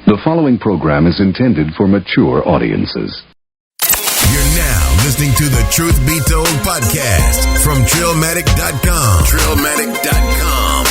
The following program is intended for mature audiences. You're now listening to the Truth Be Told podcast from Trillmatic.com. Trillmatic.com.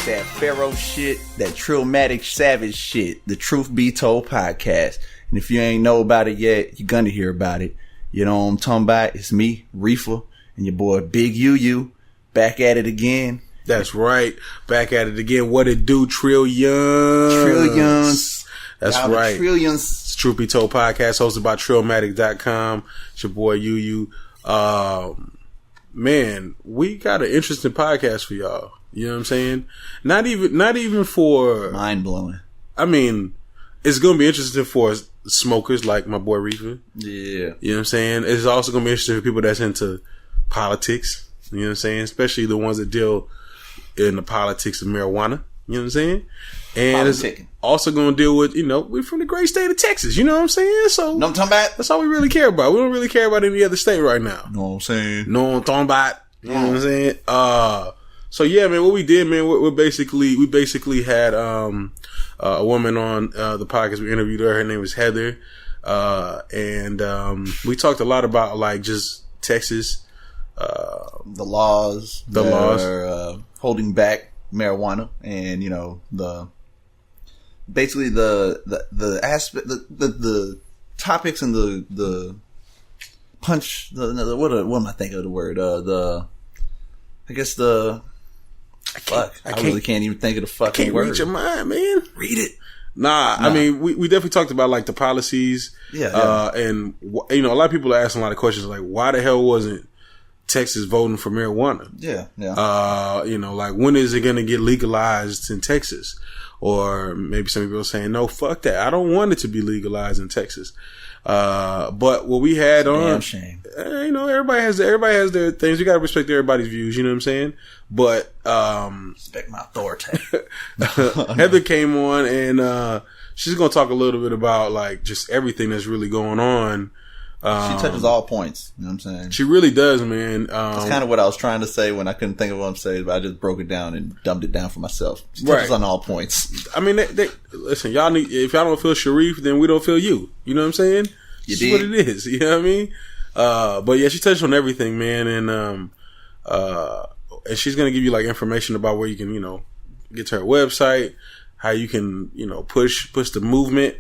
That Pharaoh shit, that Trillmatic savage shit, the Truth Be Told podcast. And if you ain't know about it yet, you're gonna hear about it. You know what I'm talking about? It's me, Riffa, and your boy Bigg UU, back at it again. That's right, back at it again. What it do, Trillions? That's y'all right. Trillions. It's Truth Be Told podcast hosted by Trillmatic.com. It's your boy UU. Man, we got an interesting podcast for y'all. You know what I'm saying? Not even for mind blowing. I mean, it's gonna be interesting for smokers like my boy Riffa. Yeah. You know what I'm saying? It's also gonna be interesting for people that's into politics. You know what I'm saying? Especially the ones that deal in the politics of marijuana. You know what I'm saying? And it's also gonna deal with, we're from the great state of Texas. You know what I'm saying? So know what I'm talking about? That's all we really care about. We don't really care about any other state right now. Know what I'm saying? Know what I'm talking about? You know what I'm saying? So yeah, man, what we did, man, we basically had a woman on the podcast. We interviewed her. Her name was Heather, and we talked a lot about like just Texas, the laws that are holding back marijuana, and the aspect, the topics, and the punch. What am I thinking of the word? I really can't even think of the fucking word. Can't read your mind, man. Read it. Nah, I mean, we definitely talked about like the policies. Yeah. And a lot of people are asking a lot of questions like, why the hell wasn't Texas voting for marijuana? Yeah. Like when is it going to get legalized in Texas? Or maybe some people are saying, no, fuck that. I don't want it to be legalized in Texas. But what we had damn shame. Everybody has their things. You gotta respect everybody's views. You know what I'm saying? But respect my authority. Heather came on and she's gonna talk a little bit about like just everything that's really going on. She touches all points. You know what I'm saying? She really does, man. That's kind of what I was trying to say when I couldn't think of what I'm saying, but I just broke it down and dumbed it down for myself. She touches on all points. I mean, listen, y'all need, if y'all don't feel Sharif, then we don't feel you. You know what I'm saying? That's what it is. You know what I mean? But yeah, she touched on everything, man. And she's going to give you like information about where you can, get to her website, how you can, push the movement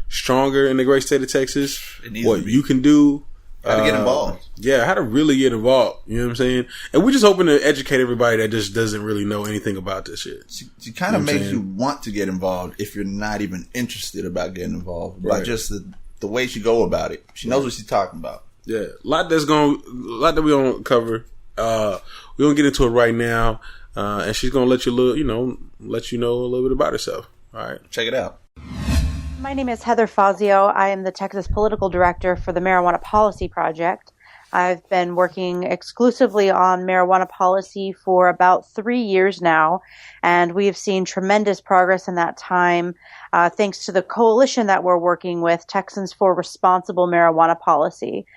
stronger in the great state of Texas, what you can do. How to get involved. Yeah, how to really get involved. You know what I'm saying? And we're just hoping to educate everybody that just doesn't really know anything about this shit. She kind of makes you want to get involved if you're not even interested about getting involved. Right. By just the way she go about it. She knows what she's talking about. Yeah. A lot that we don't cover. We don't get into it right now. And she's going to let you know a little bit about herself. All right. Check it out. My name is Heather Fazio. I am the Texas Political Director for the Marijuana Policy Project. I've been working exclusively on marijuana policy for about 3 years now, and we have seen tremendous progress in that time thanks to the coalition that we're working with, Texans for Responsible Marijuana Policy.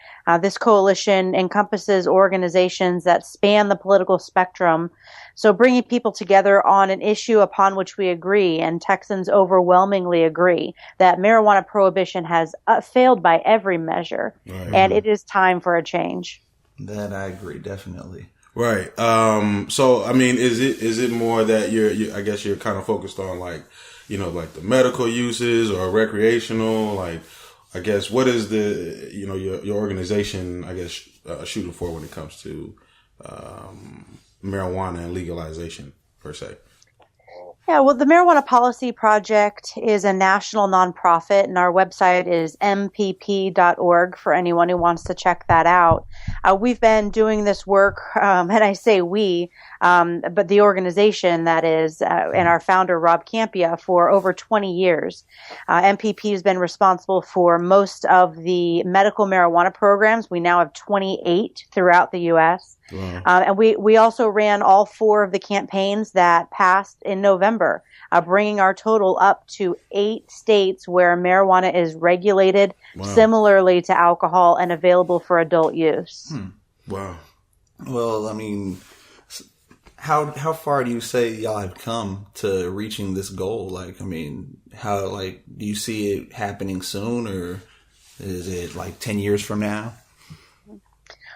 This coalition encompasses organizations that span the political spectrum, so bringing people together on an issue upon which we agree, and Texans overwhelmingly agree, that marijuana prohibition has failed by every measure, and it is time for a change. That I agree, definitely. Right. So, I mean, is it more that I guess you're kind of focused on like the medical uses or recreational, like, I guess, what is the, your organization, I guess, shooting for when it comes to, marijuana and legalization per se? Yeah, well, the Marijuana Policy Project is a national nonprofit, and our website is mpp.org for anyone who wants to check that out. We've been doing this work, and I say we, but the organization that is, and our founder, Rob Campia, for over 20 years. MPP has been responsible for most of the medical marijuana programs. We now have 28 throughout the U.S. Wow. And we also ran all 4 of the campaigns that passed in November, bringing our total up to 8 states where marijuana is regulated similarly to alcohol and available for adult use. Wow. Well, I mean, how far do you say y'all have come to reaching this goal? Like, I mean, do you see it happening soon, or is it like 10 years from now?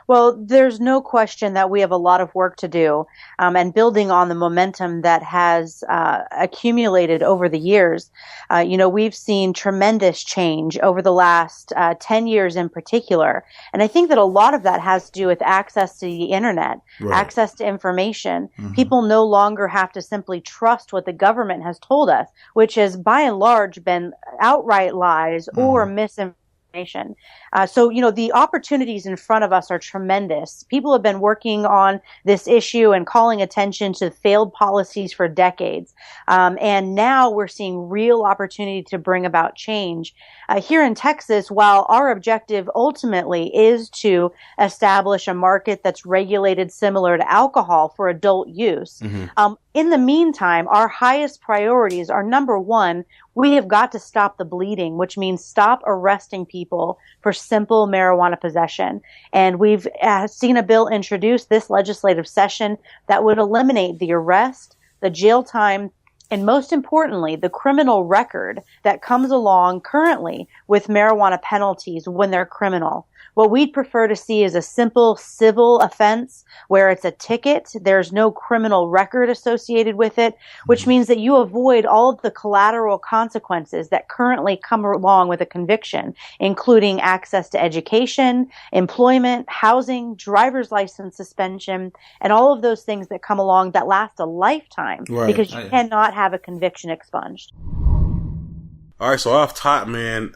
Well, there's no question that we have a lot of work to do, and building on the momentum that has accumulated over the years. We've seen tremendous change over the last 10 years in particular. And I think that a lot of that has to do with access to the internet, access to information. Mm-hmm. People no longer have to simply trust what the government has told us, which has by and large been outright lies or misinformation. So the opportunities in front of us are tremendous. People have been working on this issue and calling attention to failed policies for decades. And now we're seeing real opportunity to bring about change. Here in Texas, while our objective ultimately is to establish a market that's regulated similar to alcohol for adult use, in the meantime, our highest priorities are, number one, we have got to stop the bleeding, which means stop arresting people for simple marijuana possession. And we've seen a bill introduced this legislative session that would eliminate the arrest, the jail time, and most importantly, the criminal record that comes along currently with marijuana penalties when they're criminal. What we'd prefer to see is a simple civil offense where it's a ticket. There's no criminal record associated with it, which means that you avoid all of the collateral consequences that currently come along with a conviction, including access to education, employment, housing, driver's license suspension, and all of those things that come along that last a lifetime because you cannot have a conviction expunged. All right, so off top, man,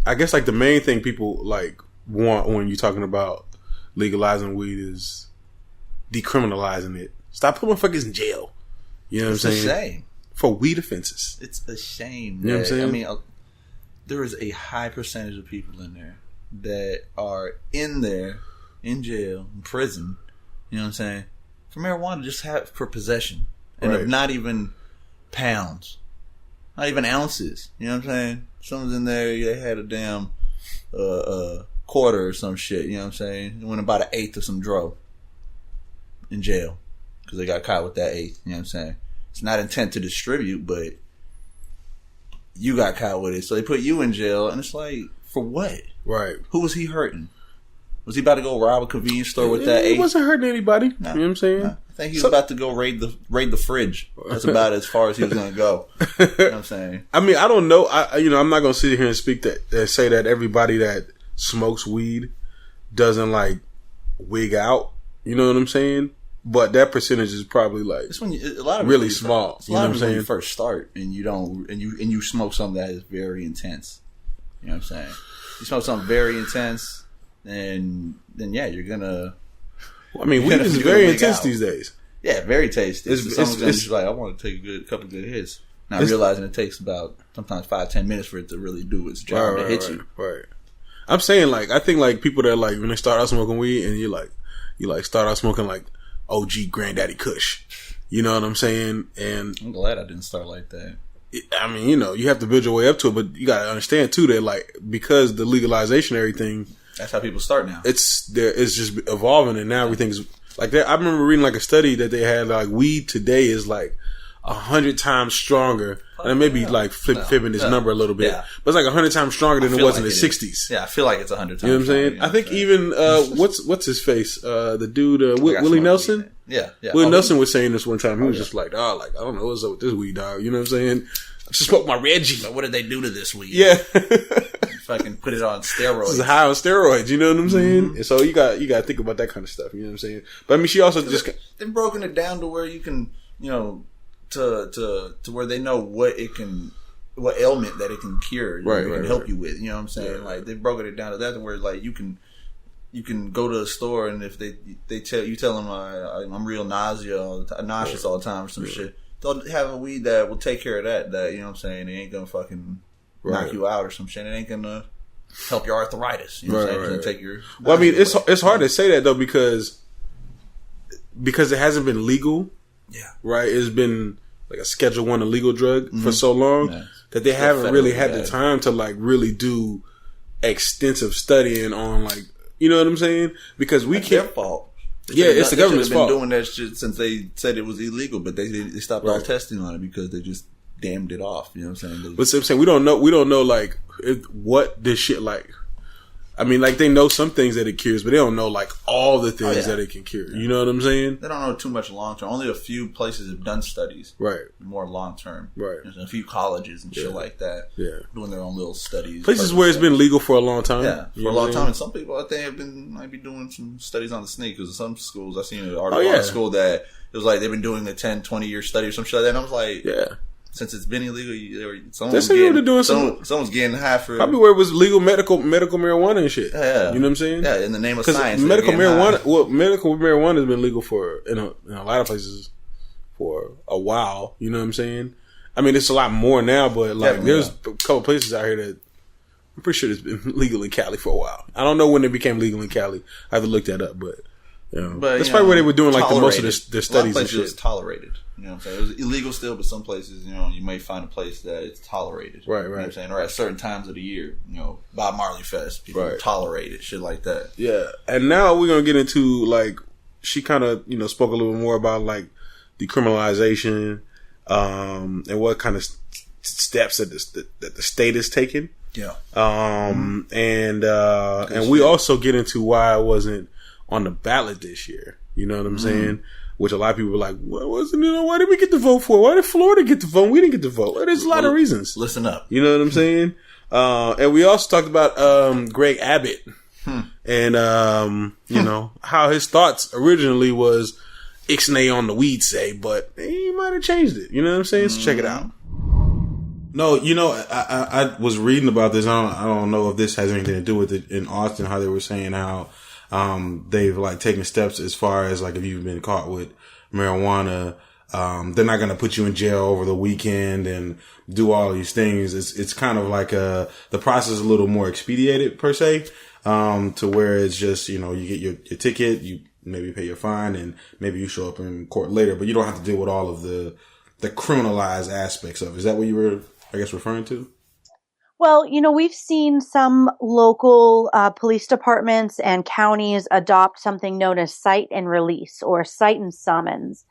I guess like the main thing people like want when you're talking about legalizing weed is decriminalizing it. Stop putting motherfuckers in jail. You know what I'm saying? It's a shame. For weed offenses. It's a shame. You know what I'm saying? I mean, there is a high percentage of people in there that are in there, in jail, in prison, you know what I'm saying, for marijuana, just for possession. And of not even pounds. Not even ounces. You know what I'm saying? Someone's in there, they had a damn quarter or some shit, you know what I'm saying? They went about 1/8 of some dro in jail because they got caught with that 1/8, you know what I'm saying? It's not intent to distribute, but you got caught with it. So they put you in jail, and it's like, for what? Right. Who was he hurting? Was he about to go rob a convenience store with that 1/8? He wasn't hurting anybody. No, you know what I'm saying? No. I think he was about to go raid the fridge. That's about as far as he was going to go. You know what I'm saying? I mean, I don't know. I'm not going to sit here and say that everybody that smokes weed doesn't like wig out. You know what I'm saying? But that percentage is probably like it's when a lot of really small. You know what I'm saying? When you first start and you don't and you smoke something that is very intense. You know what I'm saying? You smoke something very intense, then yeah, you're gonna. Well, I mean, weed is very intense these days. Yeah, very tasty. It's like, I want to take a couple good hits. Not realizing it takes about sometimes 5-10 minutes for it to really do its job to hit you. Right. I'm saying like, I think like people that like when they start out smoking weed and you start out smoking like OG Granddaddy Kush. You know what I'm saying? And I'm glad I didn't start like that. I mean, you have to build your way up to it, but you got to understand too that like because the legalization and everything. That's how people start now. It's just evolving, and now everything's like that. I remember reading like a study that they had like weed today is like 100 times stronger, and maybe like fibbing this number a little bit, but it's like 100 times stronger than it was in the 60s. Yeah, I feel like it's 100 times. You know what I'm saying? Stronger, I think even what's his face? The dude Willie Nelson. Yeah. Willie Nelson was saying this one time. He was just like, I don't know what's up with this weed, dog. You know what I'm saying? I just smoked my Reggie. But what did they do to this weed? Yeah. Fucking put it on steroids. This is high on steroids, you know what I'm saying? And so you got to think about that kind of stuff, you know what I'm saying? But I mean, she also just they've broken it down to where you can, to where they know what ailment that it can cure, it can help you with, you know what I'm saying? Like they've broken it down to that to where like you can you can go to a store and if they tell them I'm real nauseous all the time or some shit, they'll have a weed that will take care of that. That, you know what I'm saying? It ain't gonna fucking knock you out or some shit. It ain't gonna help your arthritis. You know what I'm saying? Take your. Well, I mean, it's hard to say that though because it hasn't been legal. Yeah. Right. It's been like a Schedule I illegal drug for so long that they haven't really had the time to like really do extensive studying on like, you know what I'm saying? Because we can't. Their fault. It's the government's fault. They've been doing that shit since they said it was illegal, but they stopped all testing on it because they just damned it off. You know what I'm saying? But I'm saying we don't know like what this shit like. I mean, like they know some things that it cures, but they don't know like all the things that it can cure. You know what I'm saying? They don't know too much long term. Only a few places have done studies, right? More long term, right? There's a few colleges and shit like that, doing their own little studies. Places where it's been legal for a long time, for a long time. And some people, I think, might be doing some studies on the snake because some schools, I seen an article in school that it was like they've been doing a 10, 20-year study or some shit like that. And I was like, since it's been illegal, someone's getting high for probably where it was legal medical marijuana and shit. Yeah, you know what I'm saying? Yeah, in the name of science. Medical marijuana has been legal for in a lot of places for a while. You know what I'm saying? I mean, it's a lot more now, but like there's a couple places out here that I'm pretty sure it's been legal in Cali for a while. I don't know when it became legal in Cali. I have to look that up, but. That's probably where they were doing like the most of their studies and shit. It's tolerated. You know what I'm saying? It was illegal still, but some places, you may find a place that it's tolerated. Right. You know what I'm saying? Or at certain times of the year, Bob Marley Fest, people tolerate it, shit like that. Yeah. And now we're going to get into like, she kind of, spoke a little more about like decriminalization, and what kind of steps that the state is taking. Yeah. And we also get into why it wasn't on the ballot this year. You know what I'm saying? Which a lot of people were like, why did we get the vote for? Why did Florida get the vote? We didn't get the vote. Well, there's a lot of reasons. Listen up. You know what I'm saying? And we also talked about Greg Abbott and how his thoughts originally was ixnay on the weed say, but he might have changed it. You know what I'm saying? So check it out. No, I was reading about this. I don't know if this has anything to do with it in Austin, how they were saying how they've like taken steps as far as like if you've been caught with marijuana, they're not going to put you in jail over the weekend and do all these things. It's kind of like the process is a little more expedited per se, to where it's just, you get your ticket, you maybe pay your fine and maybe you show up in court later, but you don't have to deal with all of the criminalized aspects of it. Is that what you were, I guess, referring to? Well, we've seen some local police departments and counties adopt something known as cite and release or cite and summons.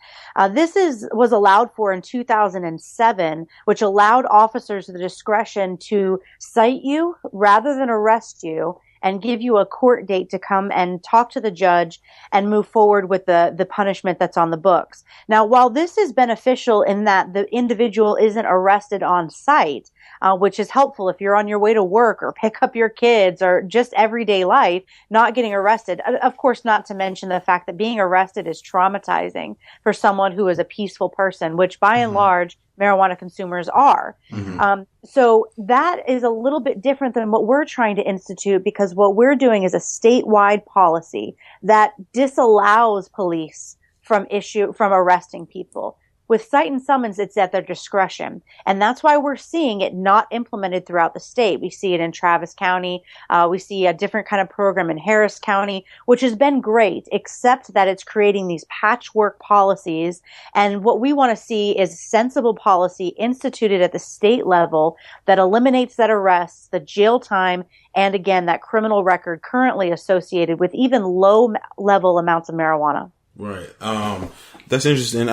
This was allowed for in 2007, which allowed officers the discretion to cite you rather than arrest you and give you a court date to come and talk to the judge and move forward with the punishment that's on the books. Now, while this is beneficial in that the individual isn't arrested on site, which is helpful if you're on your way to work or pick up your kids or just everyday life, not getting arrested. Of course, not to mention the fact that being arrested is traumatizing for someone who is a peaceful person, which by and large, marijuana consumers are. So that is a little bit different than what we're trying to institute, because what we're doing is a statewide policy that disallows police from arresting people. With cite and summons, it's at their discretion. And that's why we're seeing it not implemented throughout the state. We see it in Travis County. We see a different kind of program in Harris County, which has been great, except that it's creating these patchwork policies. And what we want to see is sensible policy instituted at the state level that eliminates that arrest, the jail time, and again, that criminal record currently associated with even low-level amounts of marijuana. Right. That's interesting.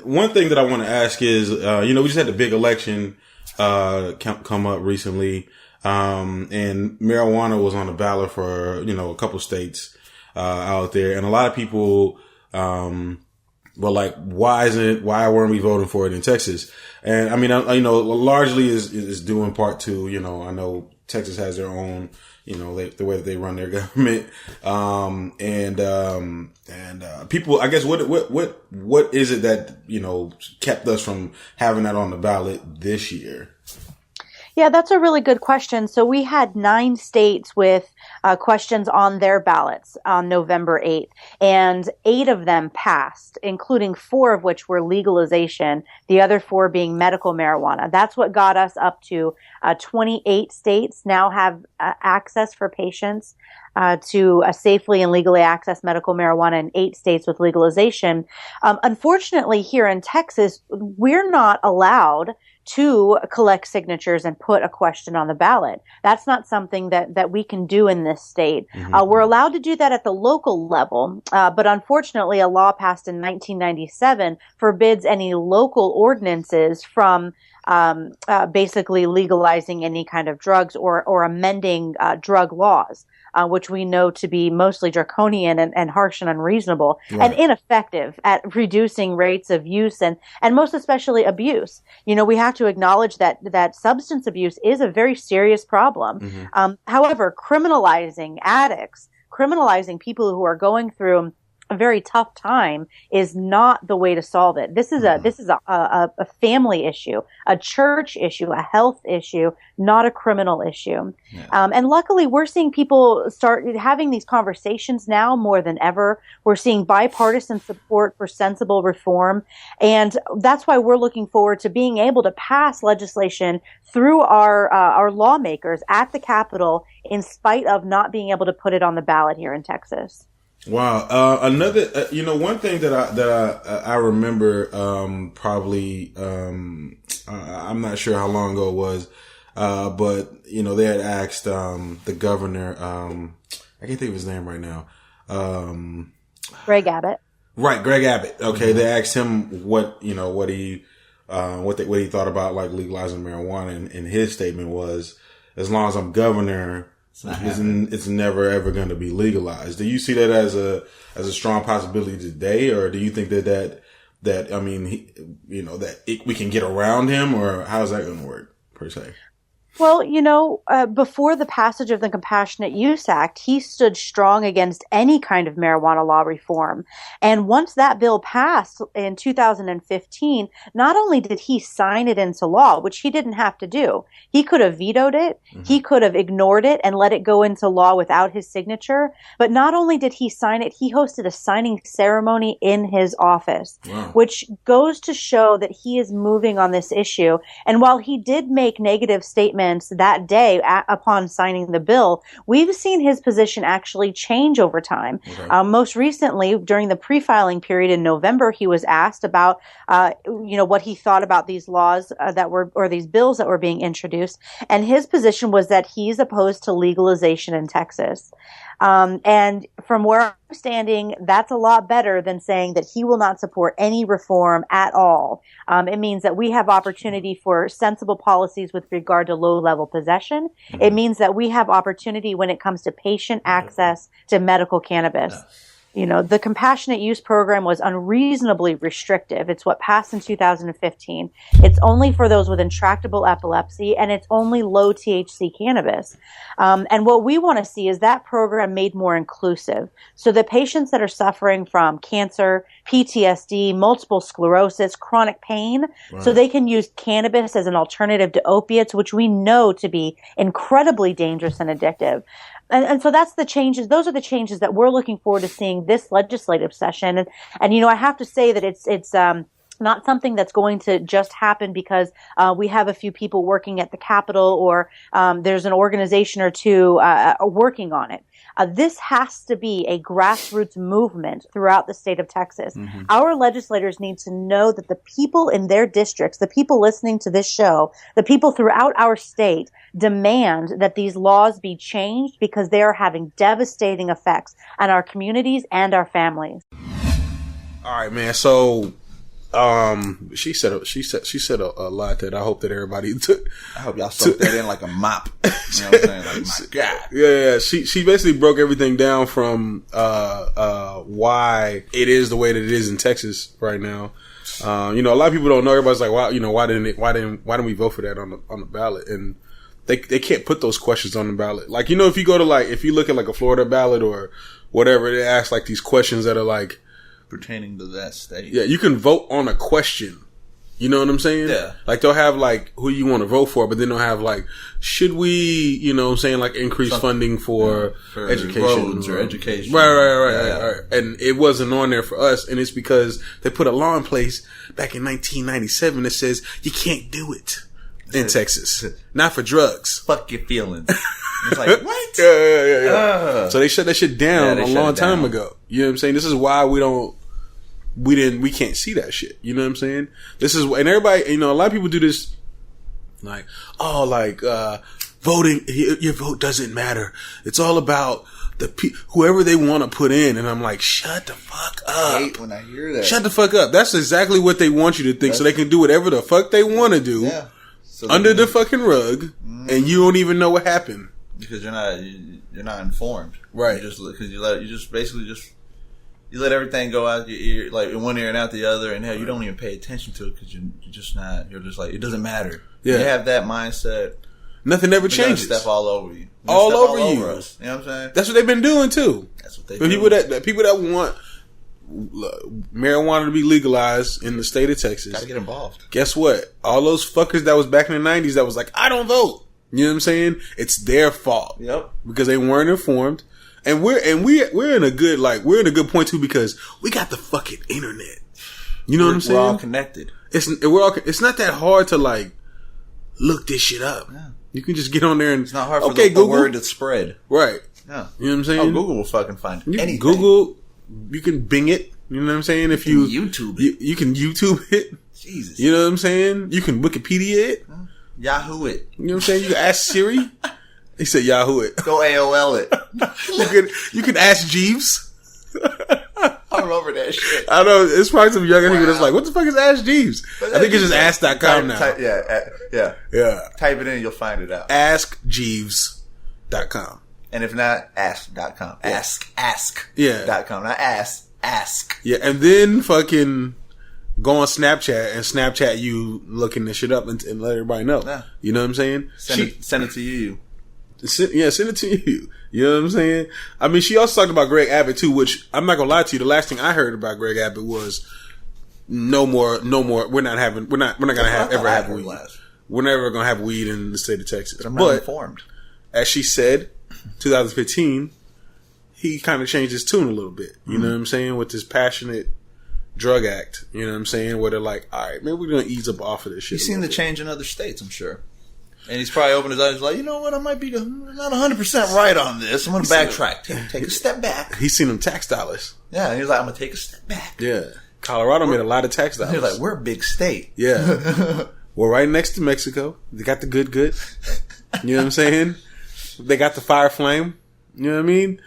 One thing that I want to ask is, we just had the big election, come up recently. And marijuana was on the ballot for, a couple states, out there. And a lot of people, were like, why weren't we voting for it in Texas? And I mean, largely is due in part to, I know Texas has their own, the way that they run their government. People, I guess, what is it that, kept us from having that on the ballot this year? Yeah, that's a really good question. So we had 9 states with questions on their ballots on November 8th, and 8 of them passed, including 4 of which were legalization, the other 4 being medical marijuana. That's what got us up to 28 states now have access for patients to safely and legally access medical marijuana, in 8 states with legalization. Unfortunately, here in Texas, we're not allowed to collect signatures and put a question on the ballot. That's not something that we can do in this state. We're allowed to do that at the local level, but unfortunately a law passed in 1997 forbids any local ordinances from basically legalizing any kind of drugs or amending drug laws, which we know to be mostly draconian and harsh and unreasonable, and ineffective at reducing rates of use and most especially abuse. You know, we have to acknowledge that substance abuse is a very serious problem. However, criminalizing addicts, criminalizing people who are going through a very tough time is not the way to solve it. This is a family issue, a church issue, a health issue, not a criminal issue. And luckily, we're seeing people start having these conversations now more than ever. We're seeing bipartisan support for sensible reform, and that's why we're looking forward to being able to pass legislation through our lawmakers at the Capitol, in spite of not being able to put it on the ballot here in Texas. Wow. Another, one thing that I remember, probably, I'm not sure how long ago it was, but, they had asked, the governor, I can't think of his name right now. Greg Abbott. Right. Greg Abbott. Okay. They asked him what he thought about like legalizing marijuana, and his statement was, as long as I'm governor, it's never ever going to be legalized. Do you see that as a strong possibility today, or do you think that we can get around him, or how's that going to work per se? Well, before the passage of the Compassionate Use Act, he stood strong against any kind of marijuana law reform. And once that bill passed in 2015, not only did he sign it into law, which he didn't have to do, he could have vetoed it, he could have ignored it and let it go into law without his signature. But not only did he sign it, he hosted a signing ceremony in his office, which goes to show that he is moving on this issue. And while he did make negative statements that day upon signing the bill, we've seen his position actually change over time. Most recently, during the pre-filing period in November, he was asked about, what he thought about these laws these bills that were being introduced, and his position was that he's opposed to legalization in Texas. And from where I'm standing, that's a lot better than saying that he will not support any reform at all. It means that we have opportunity for sensible policies with regard to low-level possession. It means that we have opportunity when it comes to patient access to medical cannabis. The compassionate use program was unreasonably restrictive. It's what passed in 2015. It's only for those with intractable epilepsy, and it's only low THC cannabis. And what we want to see is that program made more inclusive, so that patients that are suffering from cancer, PTSD, multiple sclerosis, chronic pain, so they can use cannabis as an alternative to opiates, which we know to be incredibly dangerous and addictive. And so that's the changes. Those are the changes that we're looking forward to seeing this legislative session. And I have to say that it's not something that's going to just happen because we have a few people working at the Capitol or there's an organization or two working on it. This has to be a grassroots movement throughout the state of Texas. Our legislators need to know that the people in their districts, the people listening to this show, the people throughout our state demand that these laws be changed because they are having devastating effects on our communities and our families. All right, man. So she said a lot that I hope that everybody took. I hope y'all soak that in like a mop. You know what I'm saying? Like, my God. Yeah. She basically broke everything down from why it is the way that it is in Texas right now. A lot of people don't know. Everybody's like, why didn't we vote for that on the ballot? And they can't put those questions on the ballot. Like, if you go to if you look at like a Florida ballot or whatever, they ask like these questions that are like pertaining to that state. Yeah, you can vote on a question You know what I'm saying? Yeah. Like they'll have like who you want to vote for, but then they'll have like, should we, you know what I'm saying, like increase funding for education. Roads or education. Right. And it wasn't on there for us, and it's because they put a law in place back in 1997 that says you can't do it in Texas. Not for drugs. Fuck your feelings. It's like, what? Yeah. So they shut that shit down a long time ago. You know what I'm saying? This is why we can't see that shit. You know what I'm saying? This is, and everybody, you know, a lot of people do this, like, voting, your vote doesn't matter. It's all about whoever they want to put in. And I'm like, shut the fuck up. I hate when I hear that. Shut the fuck up. That's exactly what they want you to think, so they can do whatever the fuck they want to do under the fucking rug, and you don't even know what happened. Because you're not informed. Right. You let everything go out your ear, like in one ear and out the other, and hell, you don't even pay attention to it because you're just like, it doesn't matter. Yeah. You have that mindset. Nothing ever changes. Step all over you. All over you. Us. You know what I'm saying? That's what they've been doing too. That's what they do. People that want marijuana to be legalized in the state of Texas. Gotta get involved. Guess what? All those fuckers that was back in the 90s that was like, I don't vote. You know what I'm saying? It's their fault. Yep. Because they weren't informed. And we're in a good point too, because we got the fucking internet. You know what I'm saying? We're all connected. It's not that hard to like look this shit up. Yeah. You can just get on there and it's not hard for the word to spread. Right. Yeah. You know what I'm saying? Oh, Google will fucking find anything. Google, you can Bing it. You know what I'm saying? If you YouTube it. You can YouTube it. Jesus. You know what I'm saying? You can Wikipedia it. Yahoo it. You know what I'm saying? You can ask Siri. He said Yahoo it. Go AOL it. You can ask Jeeves. I remember that shit. I know. It's probably some younger people that's like, what the fuck is Ask Jeeves? I think it's just ask.com now. Yeah. Type it in, you'll find it out. AskJeeves.com. And if not, ask.com. Yeah. Ask. Yeah. .com. Not ask. Yeah. And then fucking go on Snapchat and Snapchat you looking this shit up and let everybody know. Yeah. You know what I'm saying? Send it to you. Send it to you. You know what I'm saying? I mean, she also talked about Greg Abbott too, which I'm not gonna lie to you. The last thing I heard about Greg Abbott was no more. We're not gonna ever have weed. We're never gonna have weed in the state of Texas. I'm not informed. As she said, 2015, he kind of changed his tune a little bit. You know what I'm saying? With this passionate drug act. You know what I'm saying? Where they're like, all right, maybe we're gonna ease up off of this shit. You've seen the change in other states, I'm sure. And he's probably opened his eyes like, you know what, I might be not 100% right on this. I'm going to backtrack. Take a step back. He's seen them tax dollars. Yeah, and he's like, I'm going to take a step back. Yeah. Colorado made a lot of tax dollars. He's like, we're a big state. Yeah. We're right next to Mexico. They got the good. You know what I'm saying? They got the fire flame. You know what I mean?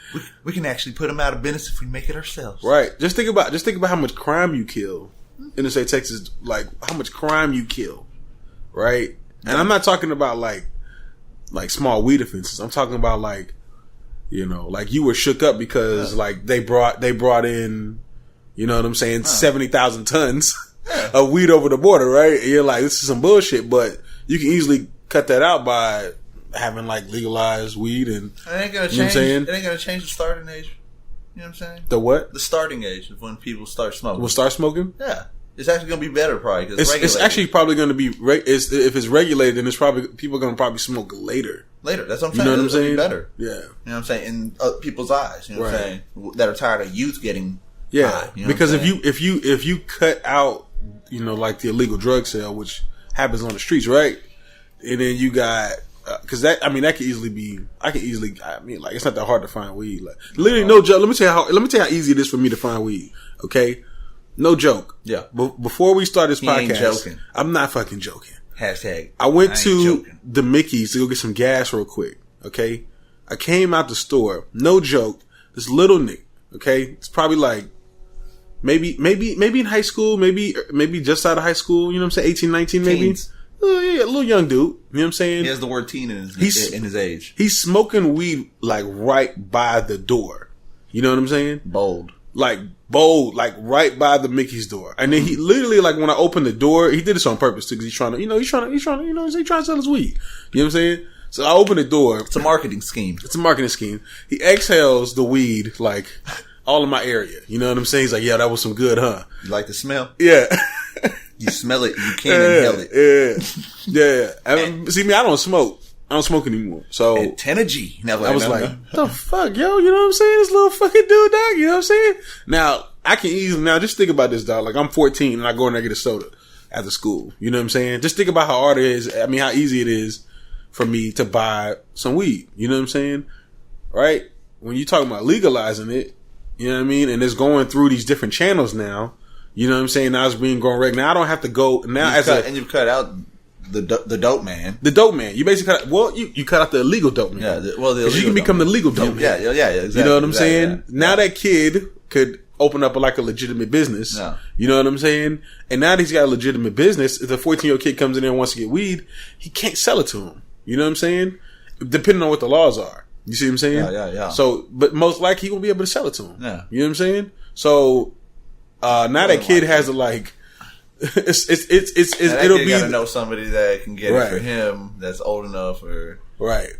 We can actually put them out of business if we make it ourselves. Right. Just think about how much crime you kill in the state of Texas. Like, how much crime you kill. Right? And I'm not talking about like small weed offenses. I'm talking about like, you know, like you were shook up because like they brought in, you know what I'm saying, 70,000 tons of weed over the border, right? And you're like, this is some bullshit, but you can easily cut that out by having like legalized weed and it ain't gonna change. You know what I'm saying? It ain't gonna change the starting age. You know what I'm saying? The what? The starting age is when people start smoking. Will start smoking? Yeah. It's actually going to be better, probably. Cause it's actually probably going to be if it's regulated, then it's probably people are going to probably smoke later. That's what I'm saying. You know what I'm saying? Better. Yeah. You know what I'm saying? In people's eyes. You know what I'm saying? That are tired of youth getting high, you know because if you cut out, you know, like the illegal drug sale, which happens on the streets, right? And then you got because that could easily be. I mean, like it's not that hard to find weed. Like literally, no joke. Let me tell you how easy it is for me to find weed. Okay. No joke. Yeah. Before we start this podcast, ain't joking. I'm not fucking joking. Hashtag. I went to the Mickey's to go get some gas real quick. Okay. I came out the store. No joke. This little nigga. Okay. It's probably like maybe in high school, maybe just out of high school. You know what I'm saying? 18, 19 maybe. Teens. Yeah, a little young dude. You know what I'm saying? He has the word teen in his age. He's smoking weed like right by the door. You know what I'm saying? Bold, like right by the Mickey's door. And then he literally, like, when I opened the door, he did this on purpose too, because he's trying to sell his weed. You know what I'm saying? So I opened the door. It's a marketing scheme. He exhales the weed, like, all in my area. You know what I'm saying? He's like, yeah, that was some good, huh? You like the smell? Yeah. You smell it, you can't inhale it. Yeah. See me, I don't smoke. I don't smoke anymore. So and 10 G. I was like, the fuck, yo, you know what I'm saying? This little fucking dude, dog, you know what I'm saying? Now, I can easily, now just think about this, dog. Like, I'm 14 and I go in there and get a soda after school. You know what I'm saying? Just think about how hard it is. I mean, how easy it is for me to buy some weed. You know what I'm saying? Right? When you're talking about legalizing it, you know what I mean? And it's going through these different channels now. You know what I'm saying? Now it's being grown reg. Now I don't have to go now and you've cut out the dope man. The dope man. You basically cut out, well, you cut out the illegal dope man. Yeah. Because you can become the legal dope man. Yeah. Exactly. You know what I'm saying? Yeah. Now that kid could open up like a legitimate business. Yeah. You know what I'm saying? And now that he's got a legitimate business, if the 14-year-old kid comes in there and wants to get weed, he can't sell it to him. You know what I'm saying? Depending on what the laws are. You see what I'm saying? Yeah. So, but most likely he won't be able to sell it to him. Yeah. You know what I'm saying? So, now that kid has to like, it'll be. Gotta know somebody that can get it for him that's old enough or. Right.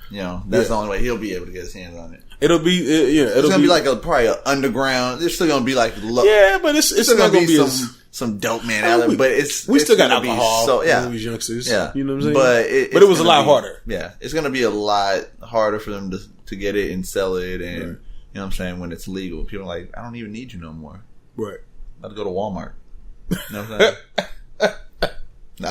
You know, that's the only way he'll be able to get his hands on it. It'll be, it's gonna be like probably an underground. There's still gonna be like, but it's still not gonna be some dope man out there. But we still got alcohol. When we was youngsters. Yeah, you know what I'm saying. But it was a lot harder. Yeah, it's gonna be a lot harder for them to get it and sell it, and you know what I'm saying, when it's legal. People are like, I don't even need you no more. Right. I'm about to go to Walmart. You know what I'm saying? No,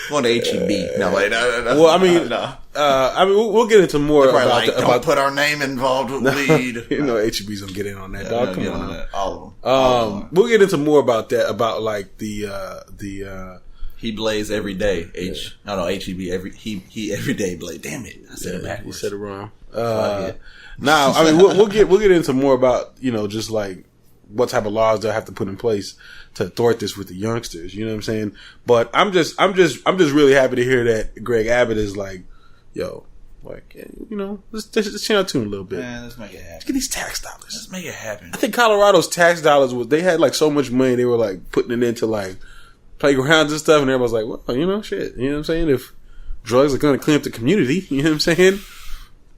going to HEB. No. Well, I mean, we'll get into more about don't put our name involved with weed. You know, HEB's gonna get in on that, dog. Come on, that. All of them. We'll get into more about that. About like the he blaze every day. HEB he every day blaze. Damn it, I said it backwards. You said it wrong. Now, I mean, we'll get into more about, you know, just like what type of laws they'll have to put in place to thwart this with the youngsters. You know what I'm saying? But I'm just really happy to hear that Greg Abbott is like, yo, like, you know, let's change our tune a little bit. Man, let's make it happen. Let's get these tax dollars. Let's make it happen. I think Colorado's tax dollars they had like so much money, they were like putting it into like playgrounds and stuff, and everybody's like, well, you know, shit. You know what I'm saying? If drugs are going to clean up the community, you know what I'm saying?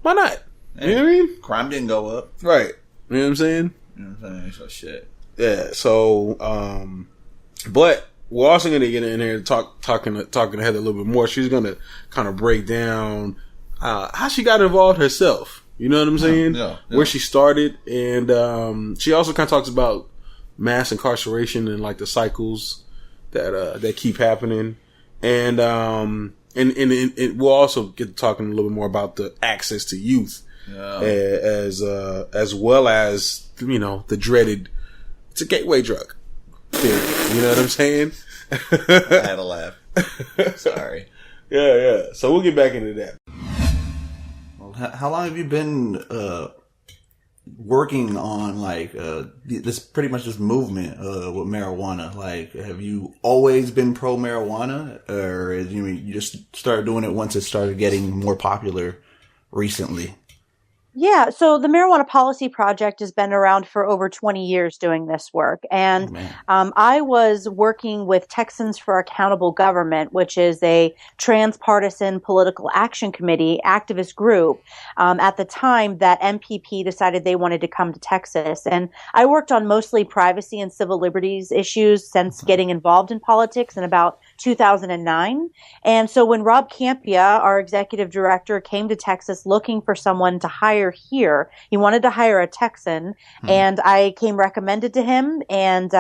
Why not? Yeah. You know what I mean? Crime didn't go up. Right. You know what I'm saying? You know what I'm saying? So shit. Yeah, so, but we're also going to get in here and talking to Heather a little bit more. She's going to kind of break down how she got involved herself. You know what I'm saying? Yeah. Where she started. And she also kind of talks about mass incarceration and like the cycles that keep happening. And we'll also get talking a little bit more about the access to youth. Yeah. As well as, you know, the dreaded, it's a gateway drug. You know what I'm saying? I had to laugh. Sorry. Yeah. So we'll get back into that. Well, how long have you been working on like this pretty much this movement with marijuana? Like, have you always been pro marijuana, or you just started doing it once it started getting more popular recently? Yeah, so the Marijuana Policy Project has been around for over 20 years doing this work. And I was working with Texans for Accountable Government, which is a transpartisan political action committee activist group at the time that MPP decided they wanted to come to Texas. And I worked on mostly privacy and civil liberties issues since getting involved in politics in about 2009. And so when Rob Campia, our executive director, came to Texas looking for someone to hire here, he wanted to hire a Texan, and I came recommended to him. And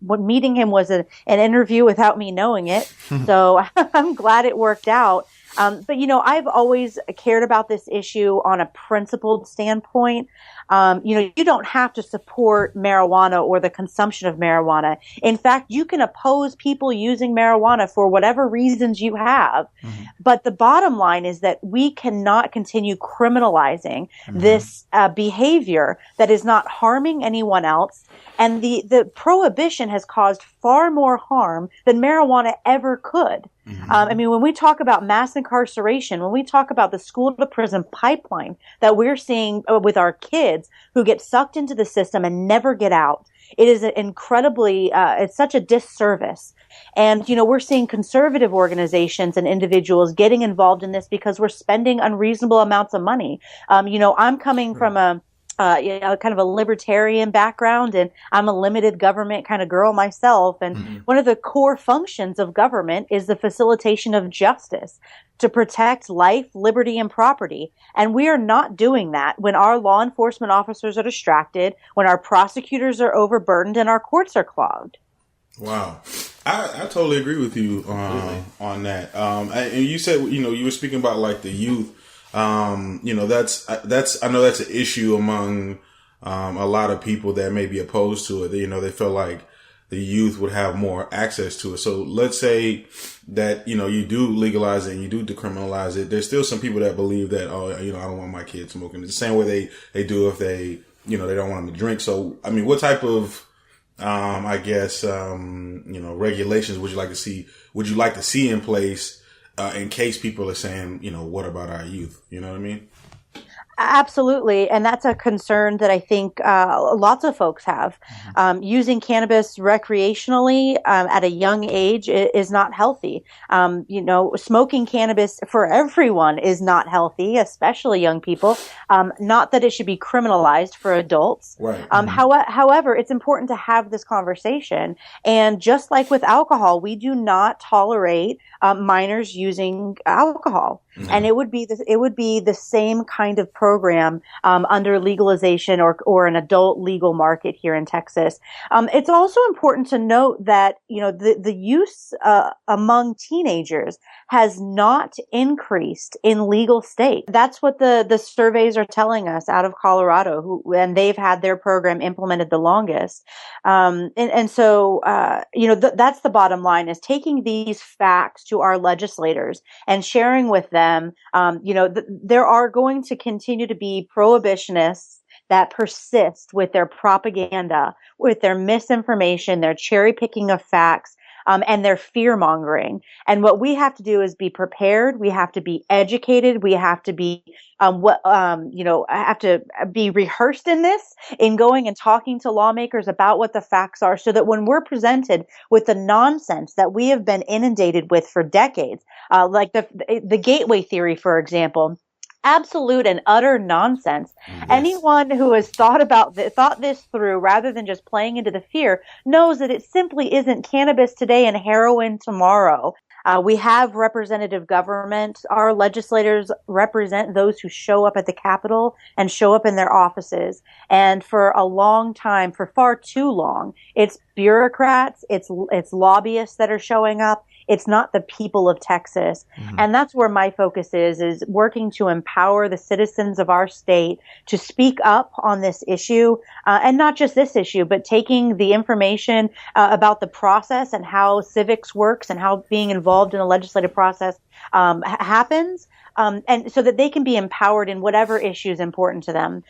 meeting him was an interview without me knowing it. So I'm glad it worked out. But I've always cared about this issue on a principled standpoint. You don't have to support marijuana or the consumption of marijuana. In fact, you can oppose people using marijuana for whatever reasons you have. But the bottom line is that we cannot continue criminalizing this behavior that is not harming anyone else. And the prohibition has caused far more harm than marijuana ever could. When we talk about mass incarceration, when we talk about the school to prison pipeline that we're seeing with our kids who get sucked into the system and never get out, it is it's such a disservice. And, we're seeing conservative organizations and individuals getting involved in this because we're spending unreasonable amounts of money. I'm coming from kind of a libertarian background, and I'm a limited government kind of girl myself. And one of the core functions of government is the facilitation of justice to protect life, liberty, and property. And we are not doing that when our law enforcement officers are distracted, when our prosecutors are overburdened, and our courts are clogged. Wow. I totally agree with you on that. And you said, you were speaking about like the youth. I know that's an issue among a lot of people that may be opposed to it. They feel like the youth would have more access to it. So let's say that, you do legalize it and you do decriminalize it. There's still some people that believe that, I don't want my kids smoking. It's the same way they do if they don't want them to drink. So, I mean, what type of, regulations would you like to see in place, in case people are saying, what about our youth? You know what I mean? Absolutely. And that's a concern that I think lots of folks have. Using cannabis recreationally at a young age is not healthy. Smoking cannabis for everyone is not healthy, especially young people. Not that it should be criminalized for adults. Right. However, it's important to have this conversation. And just like with alcohol, we do not tolerate minors using alcohol. And it would be the same kind of program under legalization or an adult legal market here in Texas. It's also important to note that the use among teenagers has not increased in legal states. That's what the surveys are telling us out of Colorado, and they've had their program implemented the longest. So that's the bottom line, is taking these facts to our legislators and sharing with them. There are going to continue to be prohibitionists that persist with their propaganda, with their misinformation, their cherry picking of facts, and their fear mongering. And what we have to do is be prepared. We have to be educated. We have to be, have to be rehearsed in going and talking to lawmakers about what the facts are, so that when we're presented with the nonsense that we have been inundated with for decades, like the gateway theory, for example, absolute and utter nonsense. Yes. Anyone who has thought this through, rather than just playing into the fear, knows that it simply isn't cannabis today and heroin tomorrow. We have representative government. Our legislators represent those who show up at the Capitol and show up in their offices. And for a long time, for far too long, it's bureaucrats, it's lobbyists that are showing up. It's not the people of Texas. Mm-hmm. And that's where my focus is working to empower the citizens of our state to speak up on this issue. And not just this issue, but taking the information about the process and how civics works and how being involved in the legislative process happens. And so that they can be empowered in whatever issue is important to them.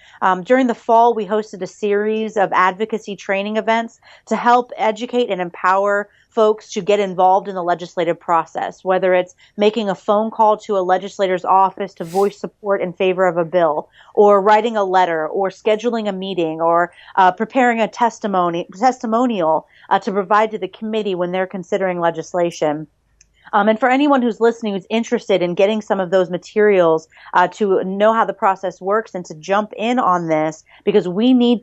During the fall, we hosted a series of advocacy training events to help educate and empower folks to get involved in the legislative process, whether it's making a phone call to a legislator's office to voice support in favor of a bill, or writing a letter, or scheduling a meeting, or preparing a testimonial to provide to the committee when they're considering legislation. And for anyone who's listening who's interested in getting some of those materials to know how the process works and to jump in on this, because we need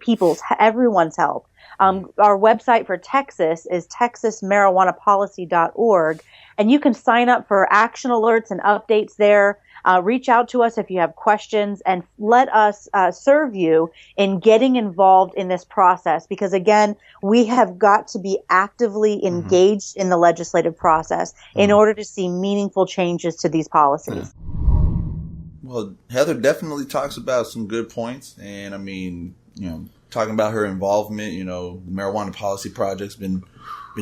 everyone's help. Our website for Texas is texasmarijuanapolicy.org, and you can sign up for action alerts and updates there. Reach out to us if you have questions, and let us serve you in getting involved in this process, because again, we have got to be actively engaged in the legislative process in order to see meaningful changes to these policies. Well, Heather definitely talks about some good points, and I mean, talking about her involvement, the Marijuana Policy Project's been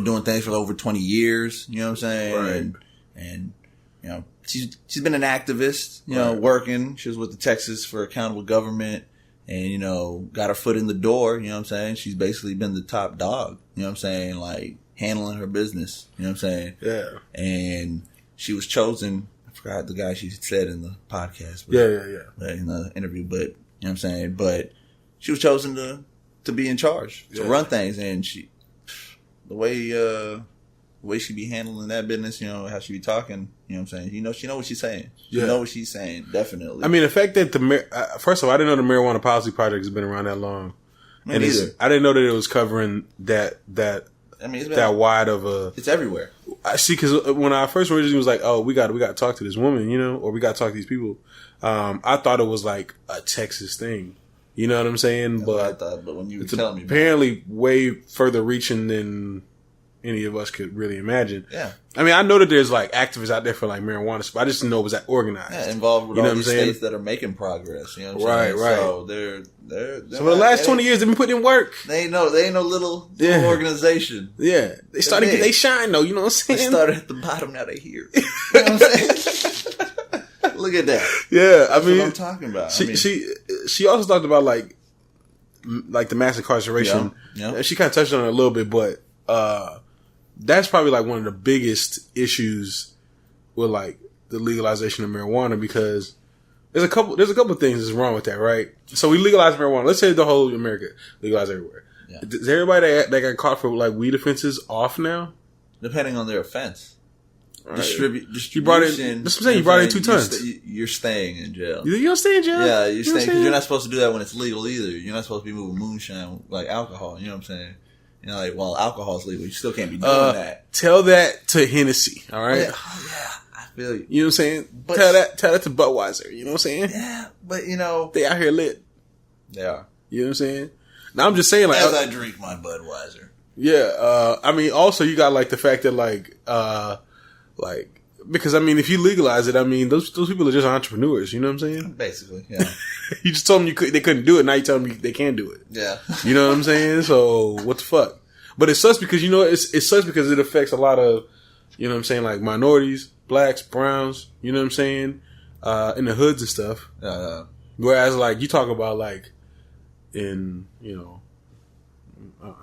doing things for over 20 years, you know what I'm saying? Right. And she's been an activist, right, working. She was with the Texas for Accountable Government, and, got her foot in the door, you know what I'm saying? She's basically been the top dog, you know what I'm saying? Like, handling her business, you know what I'm saying? Yeah. And she was chosen, I forgot the guy she said in the podcast. But, in the interview, but, you know what I'm saying? But she was chosen to be in charge, to run things, and the way the way she be handling that business, you know, how she be talking, you know what I'm saying? You know, she know what she's saying. She know what she's saying, definitely. I mean, the fact that first of all, I didn't know the Marijuana Policy Project has been around that long. Me neither. I didn't know that it was covering that I mean, that wide of a... It's everywhere. I see, because when I first originally was like, oh, we got to talk to this woman, you know, or we got to talk to these people. I thought it was like a Texas thing. You know what I'm saying? That's what I thought, but when you were telling me, apparently way further reaching than any of us could really imagine. Yeah. I mean, I know that there's like activists out there for like marijuana stuff. I just didn't know it was that organized. Yeah, involved with all these states that are making progress. You know what I'm saying? Right. So they're so for the last 20 years, they've been putting in work. They ain't no little organization. Yeah. They started to get they shine though. You know what I'm saying? They started at the bottom, now they here. You know what I'm saying? Look at that. Yeah. That's I mean, what I'm talking about. She also talked about like the mass incarceration. Yeah. She kind of touched on it a little bit, but, that's probably like one of the biggest issues with like the legalization of marijuana, because there's a couple of things that's wrong with that, right? So we legalize marijuana. Let's say the whole America legalize everywhere. Yeah. Is everybody that got caught for like weed offenses off now? Depending on their offense. Right. Distribution. You brought in. That's what I'm saying. You brought in 2 tons. You're staying in jail. You don't stay in jail. Yeah, you're staying, because you're not supposed to do that when it's legal either. You're not supposed to be moving moonshine like alcohol. You know what I'm saying? You know, like, well, alcohol's legal. You still can't be doing that. Tell that to Hennessy, all right? Yeah, I feel you. You know what I'm saying? But tell that to Budweiser. You know what I'm saying? Yeah, but you know, they out here lit. They are. You know what I'm saying? Now I'm just saying, like, as I drink my Budweiser. Yeah, I mean, also you got like the fact that because I mean, if you legalize it, I mean, those people are just entrepreneurs. You know what I'm saying? Basically, yeah. You just told them they couldn't do it. Now you tell them they can do it. Yeah. You know what I'm saying? So what the fuck? But it sucks because, you know, it sucks because it affects a lot of, you know what I'm saying, like minorities, blacks, browns. You know what I'm saying? In the hoods and stuff. Whereas, like, you talk about like in, you know,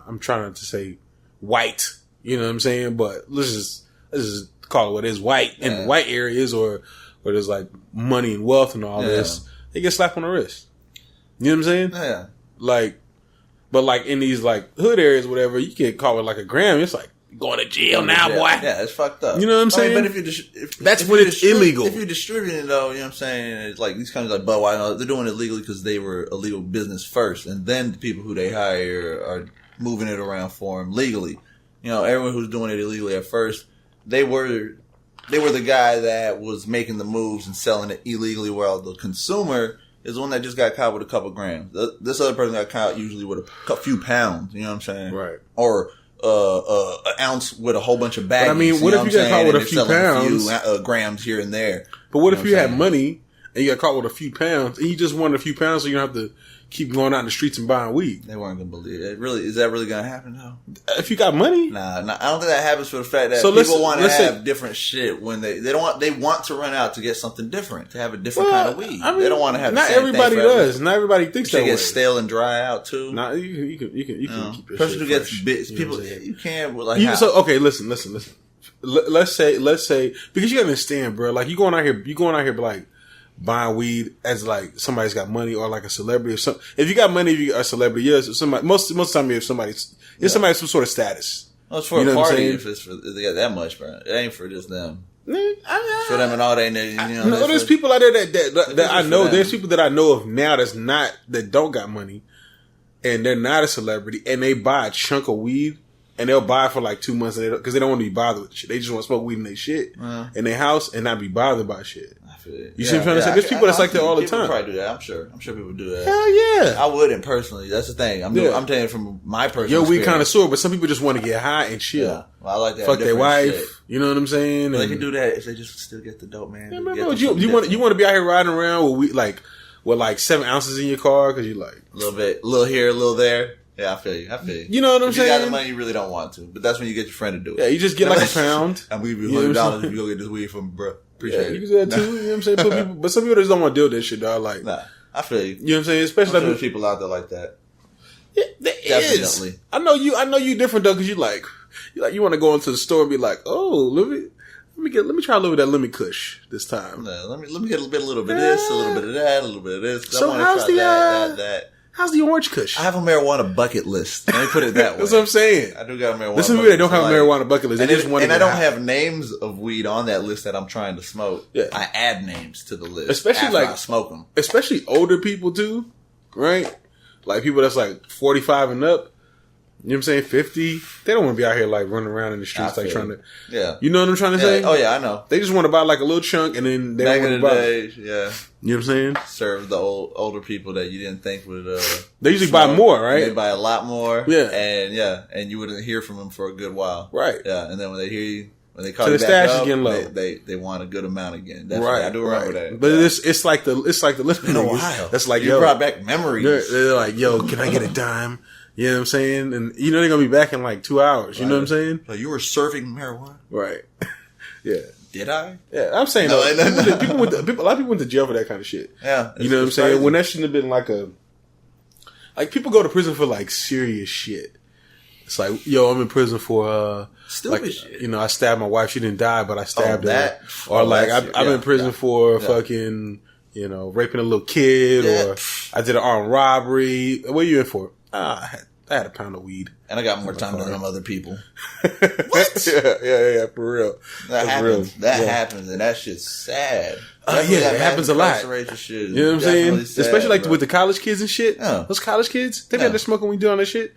I'm trying not to say white. You know what I'm saying? But let's just call it what is white in the white areas, or there's like money and wealth and all this. They get slapped on the wrist. You know what I'm saying? Yeah. Like, but like in these like hood areas, whatever, you get caught with like a gram. It's like going to jail now, boy. Yeah, it's fucked up. You know what I'm saying? But if that's when it's illegal. If you're distributing it, though, you know what I'm saying? It's like these companies like Budweiser, they're doing it legally because they were a legal business first, and then the people who they hire are moving it around for them legally. You know, everyone who's doing it illegally at first, they were the guy that was making the moves and selling it illegally, while the consumer is the one that just got caught with a couple grams. This other person got caught usually with a few pounds. You know what I'm saying? Right. Or an ounce with a whole bunch of baggies. But I mean, what if you got caught with a few pounds? A few grams here and there. But what if you had money and you got caught with a few pounds and you just wanted a few pounds, so you don't have to keep going out in the streets and buying weed? They weren't gonna believe it. Really, is that really gonna happen though? If you got money, nah. I don't think that happens for the fact that people want to have different shit when they want to run out to get something different, to have a different kind of weed. I mean, they don't want to have. Not the same everybody thing does. Not everybody thinks that way. Get stale and dry out too. Nah, you can keep your person shit who gets fresh. bits. People, you can't like. So okay, listen. Let's say because you gotta understand, bro. Like you going out here, like buying weed as like somebody's got money or like a celebrity or something. If you got money, if you are a celebrity, yes. Somebody most of the time, if somebody's somebody some sort of status. Well, it's for a party if they got that much, bro. It ain't for just them. It's for them and all they need. You know, no, there's people out there that I know. There's people that I know of now that don't got money, and they're not a celebrity, and they buy a chunk of weed. And they'll buy it for like 2 months because they don't want to be bothered with shit. They just want to smoke weed in their shit in their house and not be bothered by shit. You see what I'm trying to say? There's people that's like that all the time. People probably do that. I'm sure people do that. Hell yeah. I wouldn't personally. That's the thing. I'm telling you from my personal experience. Weed connoisseur, but some people just want to get high and chill. Yeah. Well, I like that. Fuck their wife. Shit. You know what I'm saying? Well, they can do that if they just still get the dope, man. Yeah, you want to be out here riding around with weed, with like 7 ounces in your car because you like a little bit, a little here, a little there. Yeah, I feel you. You know what I'm saying? If you got the money, you really don't want to. But that's when you get your friend to do it. Yeah, you just get like a pound. I'm going to give you $100 if you go get this weed from bro. Appreciate it. You can do that too. You know what I'm saying? But some people just don't want to deal with this shit, dog. Like, nah, I feel you. You know what I'm saying? Especially there's people out there like that. Yeah, there definitely is. I know you different though, because you want to go into the store and be like, oh, let me try a little bit of that Lemmy Kush this time. No, let me get a little bit of this, a little bit of that, a little bit of this. So I want to try that. How's the orange kush? I have a marijuana bucket list. Let me put it that way. That's what I'm saying. I do got a marijuana. Listen to me. They don't have a marijuana bucket list. They just want to. And I don't have names of weed on that list that I'm trying to smoke. Yeah. I add names to the list, especially after like I smoke them. Especially older people too, right? Like people that's like 45 and up. You know what I'm saying? 50. They don't want to be out here like running around in the streets like trying to. Yeah. You know what I'm trying to say? Oh yeah, I know. They just want to buy like a little chunk and then they back don't in want the to buy. days, yeah. You know what I'm saying? Serve the older people that you didn't think would. They usually buy more, right? They buy a lot more. Yeah. And you wouldn't hear from them for a good while. Right. Yeah. And then when they hear you, when they call So you the back stash up, is getting low. They want a good amount again. Definitely. Right. I do remember that. But it's like the little In niggas. Ohio. That's like, you brought back memories. They're like, yo, can I get a dime? You know what I'm saying? And you know they're gonna be back in like 2 hours. You know what I'm saying? Like you were serving marijuana, right? Yeah. Did I? Yeah, I'm saying No. a lot of people went to jail for that kind of shit. Yeah, you know what I'm saying? crazy. When that shouldn't have been like people go to prison for like serious shit. It's like, yo, I'm in prison for stupid shit. You know, I stabbed my wife. She didn't die, but I stabbed her. Oh, Or like I'm in prison for Yeah. fucking, you know, raping a little kid, or I did an armed robbery. What are you in for? I had a pound of weed. And I got more time than them other people. What? yeah, for real. That happens. That happens, and that shit's sad. Yeah, it happens a lot. Shit You know what I'm saying? sad, especially like bro. with the college kids and shit. Yeah. Those college kids, they Yeah. got there smoking weed doing that shit.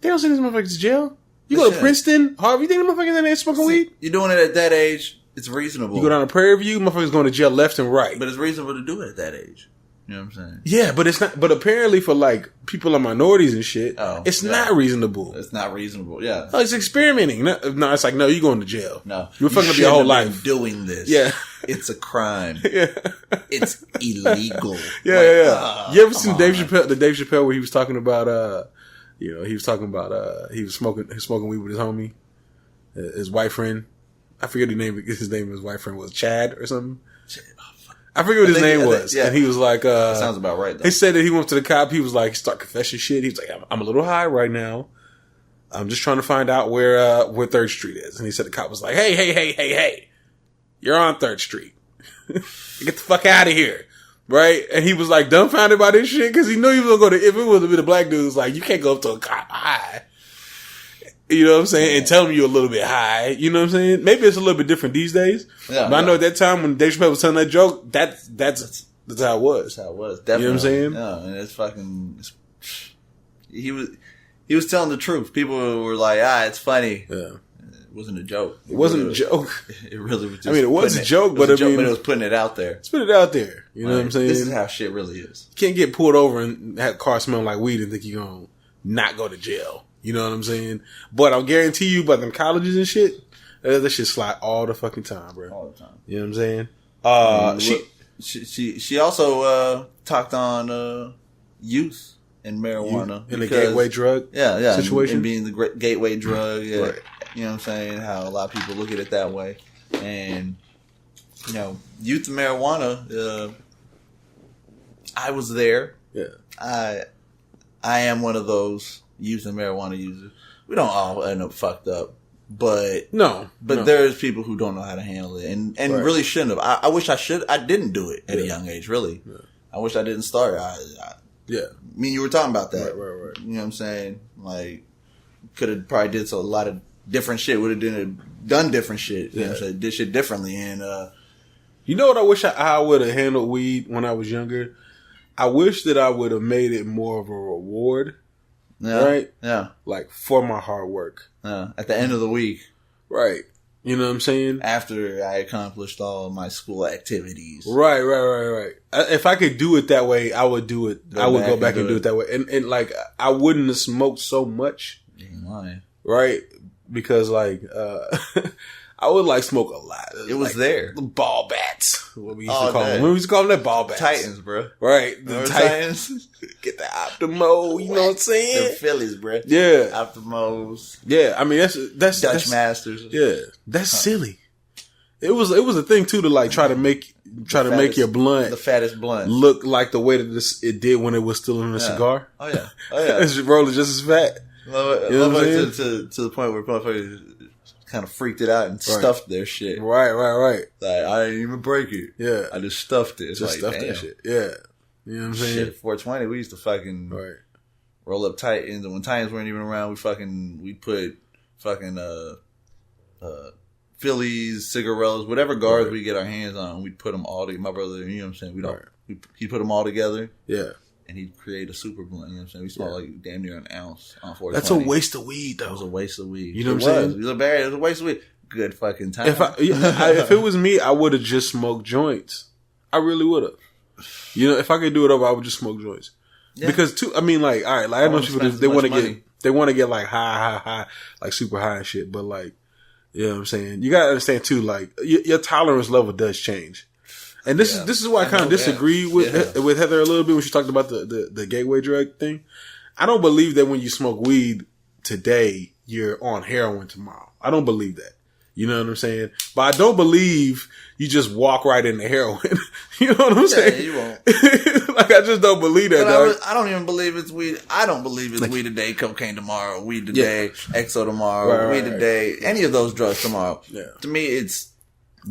They don't send these motherfuckers to jail. You go to Shit. Princeton, Harvard, you think the motherfuckers in there smoking weed? You're doing it at that age. It's reasonable. You go down to Prairie View, motherfuckers going to jail left and right. But it's reasonable to do it at that age. You know what I'm saying? Yeah, but it's not. But apparently, for like people and minorities and shit, it's not reasonable. It's not reasonable. Yeah. Oh, it's experimenting. No, it's like, no, you're going to jail. No, you're fucking up your whole shouldn't have life been doing this. Yeah, it's a crime. Yeah, it's illegal. Yeah. You ever seen the Dave Chappelle where he was talking about he was smoking weed with his homie, his white friend. I forget his name. His white friend was Chad or something. I forget what his name was. Yeah. And he was like, that sounds about right, though. He said that he went to the cop. He was like, start confessing shit. He was like, I'm a little high right now. I'm just trying to find out where 3rd Street is. And he said the cop was like, hey, you're on 3rd Street. Get the fuck out of here. Right? And he was like dumbfounded by this shit because he knew he was going to go to, if it was a bit of black dudes, like, you can't go up to a cop high. You know what I'm saying? And tell him you're a little bit high. You know what I'm saying? Maybe it's a little bit different these days. Yeah, but I know at that time when Dave Chappelle was telling that joke, that's how it was. That's how it was. Definitely. You know what I'm saying? Yeah, and it's fucking. He was telling the truth. People were like, it's funny. Yeah. It wasn't a joke. It wasn't a joke. It really was just. I mean, it was a joke, but it was putting it out there. Let's put it out there. You know what I'm saying? This is how shit really is. You can't get pulled over and have a car smell like weed and think you're going to not go to jail. You know what I'm saying? But I'll guarantee you by them colleges and shit, that shit slide all the fucking time, bro. All the time. You know what I'm saying? She also talked on youth and marijuana. In the gateway drug situation. And being the gateway drug. Yeah. Right. You know what I'm saying? How a lot of people look at it that way. And, you know, youth and marijuana, I was there. Yeah. I am one of those youth and marijuana users. We don't all end up fucked up, but there's people who don't know how to handle it and really shouldn't have. I wish I didn't do it at a young age. Really, I wish I didn't start. I mean, you were talking about that, right. You know what I'm saying? Like, could have probably did a lot of different shit. Would have done different shit. You know what I'm saying? Did shit differently. And you know what? I wish I would have handled weed when I was younger. I wish that I would have made it more of a reward. Yeah, right? Yeah. Like, for my hard work. At the end of the week. Right. You know what I'm saying? After I accomplished all of my school activities. Right. If I could do it that way, I would do it. I would go back and do it that way. And like, I wouldn't have smoked so much. Right? Because like, I would like smoke a lot. It was like, there. The ball bats. What we used to call them. We used to call them that ball bats. Titans, bro. Right. The Titans. Get the Optimo. You know what I'm saying? The Phillies, bro. Yeah. Optimos. Yeah. I mean, that's Dutch Masters. Yeah. That's silly. It was a thing too to like try to make your blunt, the fattest blunt, look like the way that it did when it was still in a cigar. Oh yeah. It's rolling just as fat. You know what I'm saying? To the point where motherfuckers kind of freaked it out and stuffed their shit. Right. Like, I didn't even break it. Yeah. I just stuffed it. It's just like, stuffed damn. that shit. Yeah. You know You know what I'm saying? Shit, 420, we used to fucking roll up Titans, and when Titans weren't even around, we'd put fucking Phillies, cigarillos, whatever guards we get our hands on, we'd put them all together. My brother, you know what I'm saying? He'd put them all together. Yeah. And he'd create a super blunt, you know what I'm saying? We smelled like damn near an ounce on 420. That's a waste of weed, though. It was a waste of weed. You know what I'm saying? It was a waste of weed. Good fucking time. If it was me, I would have just smoked joints. I really would have. You know, if I could do it over, I would just smoke joints. Yeah. Because I mean, like, all right, like I know people they want to get like high, like super high and shit. But like, you know what I'm saying? You gotta understand too, like your tolerance level does change. And this is why I kind of disagree with Heather a little bit when she talked about the gateway drug thing. I don't believe that when you smoke weed today, you're on heroin tomorrow. I don't believe that. You know what I'm saying? But I don't believe you just walk right into heroin. You know what I'm saying? You won't. Like, I just don't believe that, dog. I don't even believe it's weed. I don't believe it's weed today, cocaine tomorrow, weed today, Exo tomorrow, weed today, any of those drugs tomorrow. Yeah. To me, it's a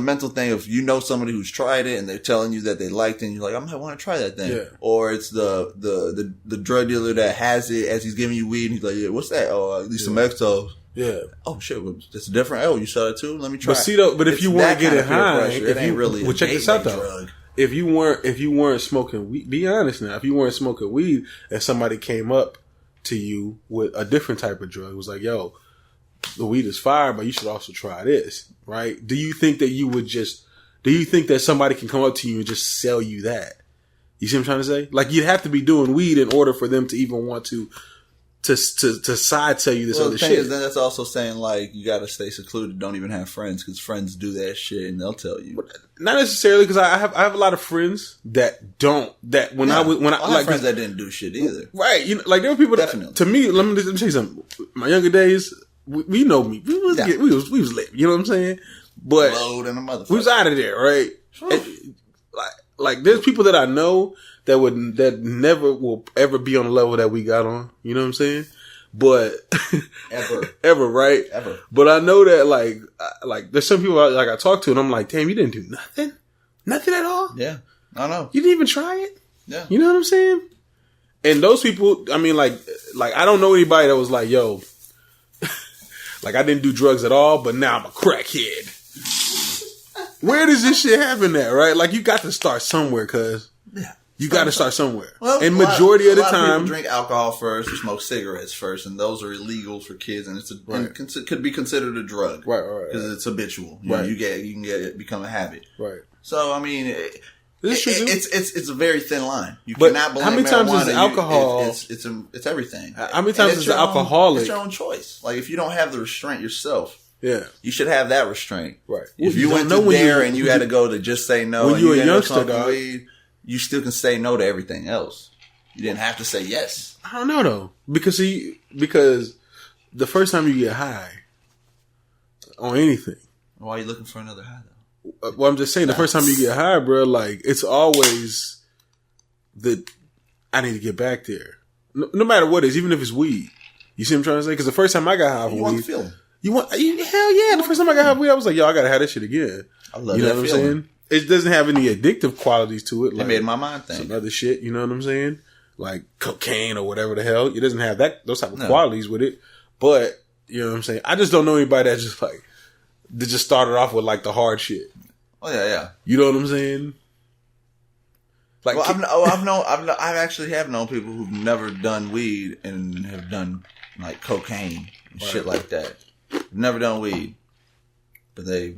mental thing of, you know, somebody who's tried it and they're telling you that they liked it and you're like, I might want to try that thing. Yeah. Or it's the drug dealer that has it as he's giving you weed and he's like, yeah, what's that? Oh, at least some Exos. Yeah. Oh shit, it's different. Oh, you saw it too? Let me try. But see though, if you weren't getting high, check this out though. Drug. If you weren't smoking weed, be honest now. If you weren't smoking weed and somebody came up to you with a different type of drug, it was like, yo, the weed is fire, but you should also try this, right? Do you think that somebody can come up to you and just sell you that? You see what I'm trying to say? Like, you'd have to be doing weed in order for them to even want to side tell you this other shit. Is, then that's also saying, like, you gotta stay secluded, don't even have friends, because friends do that shit and they'll tell you. Not necessarily, because I have a lot of friends that don't, that I have friends that didn't do shit either. Right. You know, like, there were people that, to me, let me tell you something. My younger days, we know me. We was lit. You know what I'm saying? But load and a motherfucker. We was out of there, right? Like there's people that I know that never will ever be on the level that we got on. You know what I'm saying? But ever, right? Ever. But I know that like there's some people like I talk to and I'm like, damn, you didn't do nothing at all. Yeah, I know. You didn't even try it. Yeah, you know what I'm saying? And those people, I mean, like I don't know anybody that was like, yo. Like, I didn't do drugs at all, but now I'm a crackhead. Where does this shit happen at, right? Like, you got to start somewhere, cuz. Yeah. You got to start somewhere. Well, and majority of the time, people drink alcohol first or smoke cigarettes first, and those are illegal for kids, and it could be considered a drug. Right. Because it's habitual. You know, you can get it, become a habit. Right. So, I mean... It's a very thin line. You cannot blame. How many times is alcohol? It's everything. How many times is alcoholic? It's your own choice. Like, if you don't have the restraint yourself, you should have that restraint. Right. If you went to dare and you had to go to just say no, when you're a youngster, weed, you still can say no to everything else. You didn't have to say yes. I don't know though, because the first time you get high on anything, why are you looking for another high though? Well, I'm just saying, the first time you get high, bro, like, it's always I need to get back there. No matter what it is, even if it's weed. You see what I'm trying to say? Because the first time I got high from weed. Hell yeah. The first time I got high from weed, I was like, yo, I gotta have this shit again. I love that feeling. You know what I'm saying? It doesn't have any addictive qualities to it. Like, it made my mind think. Some other shit, you know what I'm saying? Like cocaine or whatever the hell. It doesn't have those type of qualities with it. But, you know what I'm saying? I just don't know anybody that just like, that just started off with like the hard shit. Oh yeah. You know what I'm saying? Like, well, I actually have known people who've never done weed and have done like cocaine and shit like that. Never done weed, but they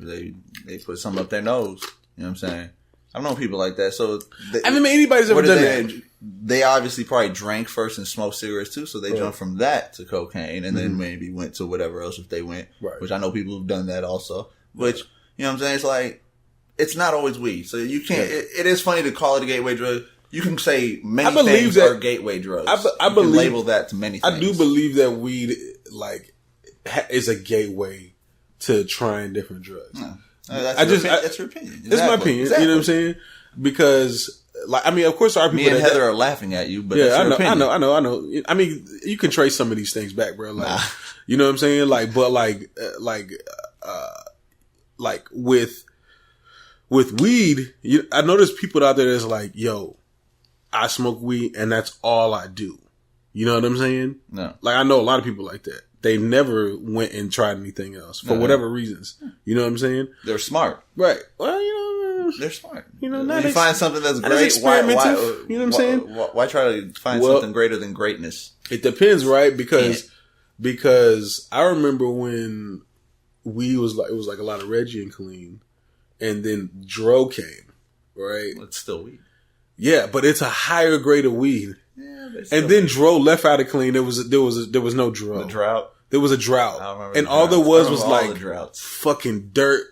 put something up their nose. You know what I'm saying? I've known people like that. So anybody's ever done that. They obviously probably drank first and smoked cigarettes too, so they jumped from that to cocaine, and then maybe went to whatever else if they went. Right. Which I know people who've done that also. Which, you know what I'm saying? It's like, it's not always weed, so you can't. It is funny to call it a gateway drug. You can say many things are gateway drugs. I believe, you can label that to many things. I do believe that weed like is a gateway to trying different drugs. No. That's your opinion. Exactly. It's my opinion. Exactly. You know what I'm saying? Because, like, I mean, of course, there are people. Me and Heather are laughing at you, but that's your opinion. I know. I mean, you can trace some of these things back, bro. Like, you know what I'm saying? Like, but like with with weed, I know there's people out there that's like, yo, I smoke weed and that's all I do. You know what I'm saying? No. Like, I know a lot of people like that. They never went and tried anything else for whatever reasons. You know what I'm saying? They're smart. Right. Well, they're smart. You know, when you find something that's great, experimental. You know what I'm saying? Why try to find something greater than greatness? It depends, right? Because I remember when weed was like, it was like a lot of Reggie and clean, and then Dro came, right? Well, it's still weed. Yeah, but it's a higher grade of weed. Yeah, and then Dro left out of clean. There was no Dro. The drought. There was a drought. I remember. And all there was like droughts. Fucking dirt,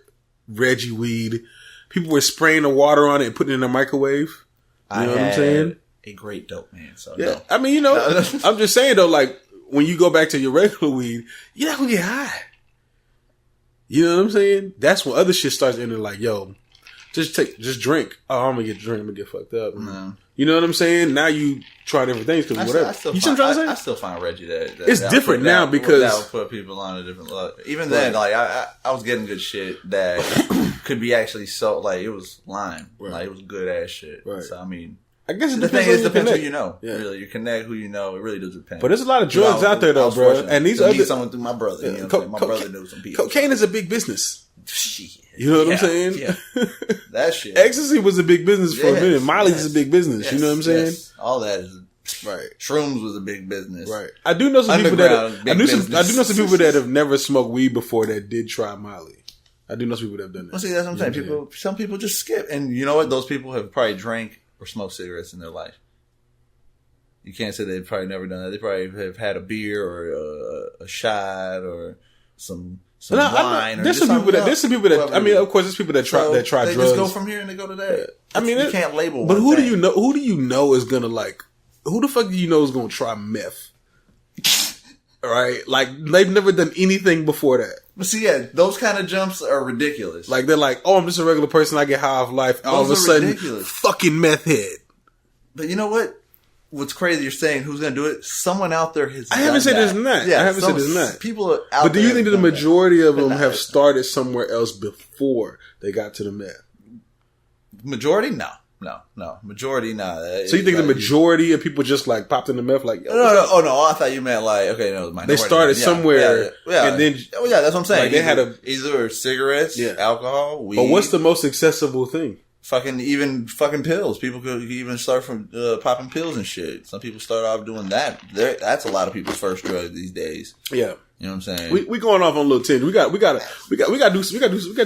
Reggie weed. People were spraying the water on it and putting it in the microwave. You know what I'm saying? A great dope man. So yeah, no. I mean, you know, I'm just saying though, like when you go back to your regular weed, you're not gonna get high. You know what I'm saying? That's when other shit starts entering. Like, yo, just drink. Oh, I'm gonna get fucked up. No. You know what I'm saying? Now you try different things because whatever. I still find Reggie that it's different now because that would put people on a different level. Even then, like I was getting good shit that could be actually so like it was lime, like it was good ass shit. Right. So I mean, I guess the thing is, depends who you know. Yeah. Really, you connect who you know. It really does depend. But there's a lot of drugs out there though, bro. And these other someone through my brother. You know my brother knew some people. Cocaine is a big business. Shit. You know what I'm saying? Yeah. That shit. Ecstasy was a big business for a minute. Molly's a big business. You know what I'm saying? All that is right. Shrooms was a big business. Right. I do know some people that have never smoked weed before that did try Molly. I do know some people that have done that. Well, see, that's what I'm saying. Some people just skip, and you know what? Those people have probably drank or smoked cigarettes in their life. You can't say they've probably never done that. They probably have had a beer or a shot or some wine. There's some people that. I mean, of course, there's people that try drugs. They just go from here and they go to that. I mean, you can't label. But who do you know? Who do you know is gonna like? Who the fuck do you know is gonna try meth? Right? Like they've never done anything before that. But see, yeah, those kind of jumps are ridiculous. Like they're like, oh, I'm just a regular person. I get high off life. All of a sudden, ridiculous. Fucking meth head. But you know what? What's crazy? You're saying who's going to do it? Someone out there has. I haven't said there's not. Yeah, I haven't said there's not. People are out. But do you think that the majority of them have started somewhere else before they got to the meth? Majority? No. Majority, no. So you think the majority of people just like popped in the meth? Like, no. Oh no, I thought you meant like minority. They started somewhere, and then that's what I'm saying. Like they had either cigarettes, alcohol, weed. But what's the most accessible thing? Fucking pills. People could even start from popping pills and shit. Some people start off doing that. That's a lot of people's first drug these days. Yeah, you know what I'm saying. We going off on a little tangent. We got to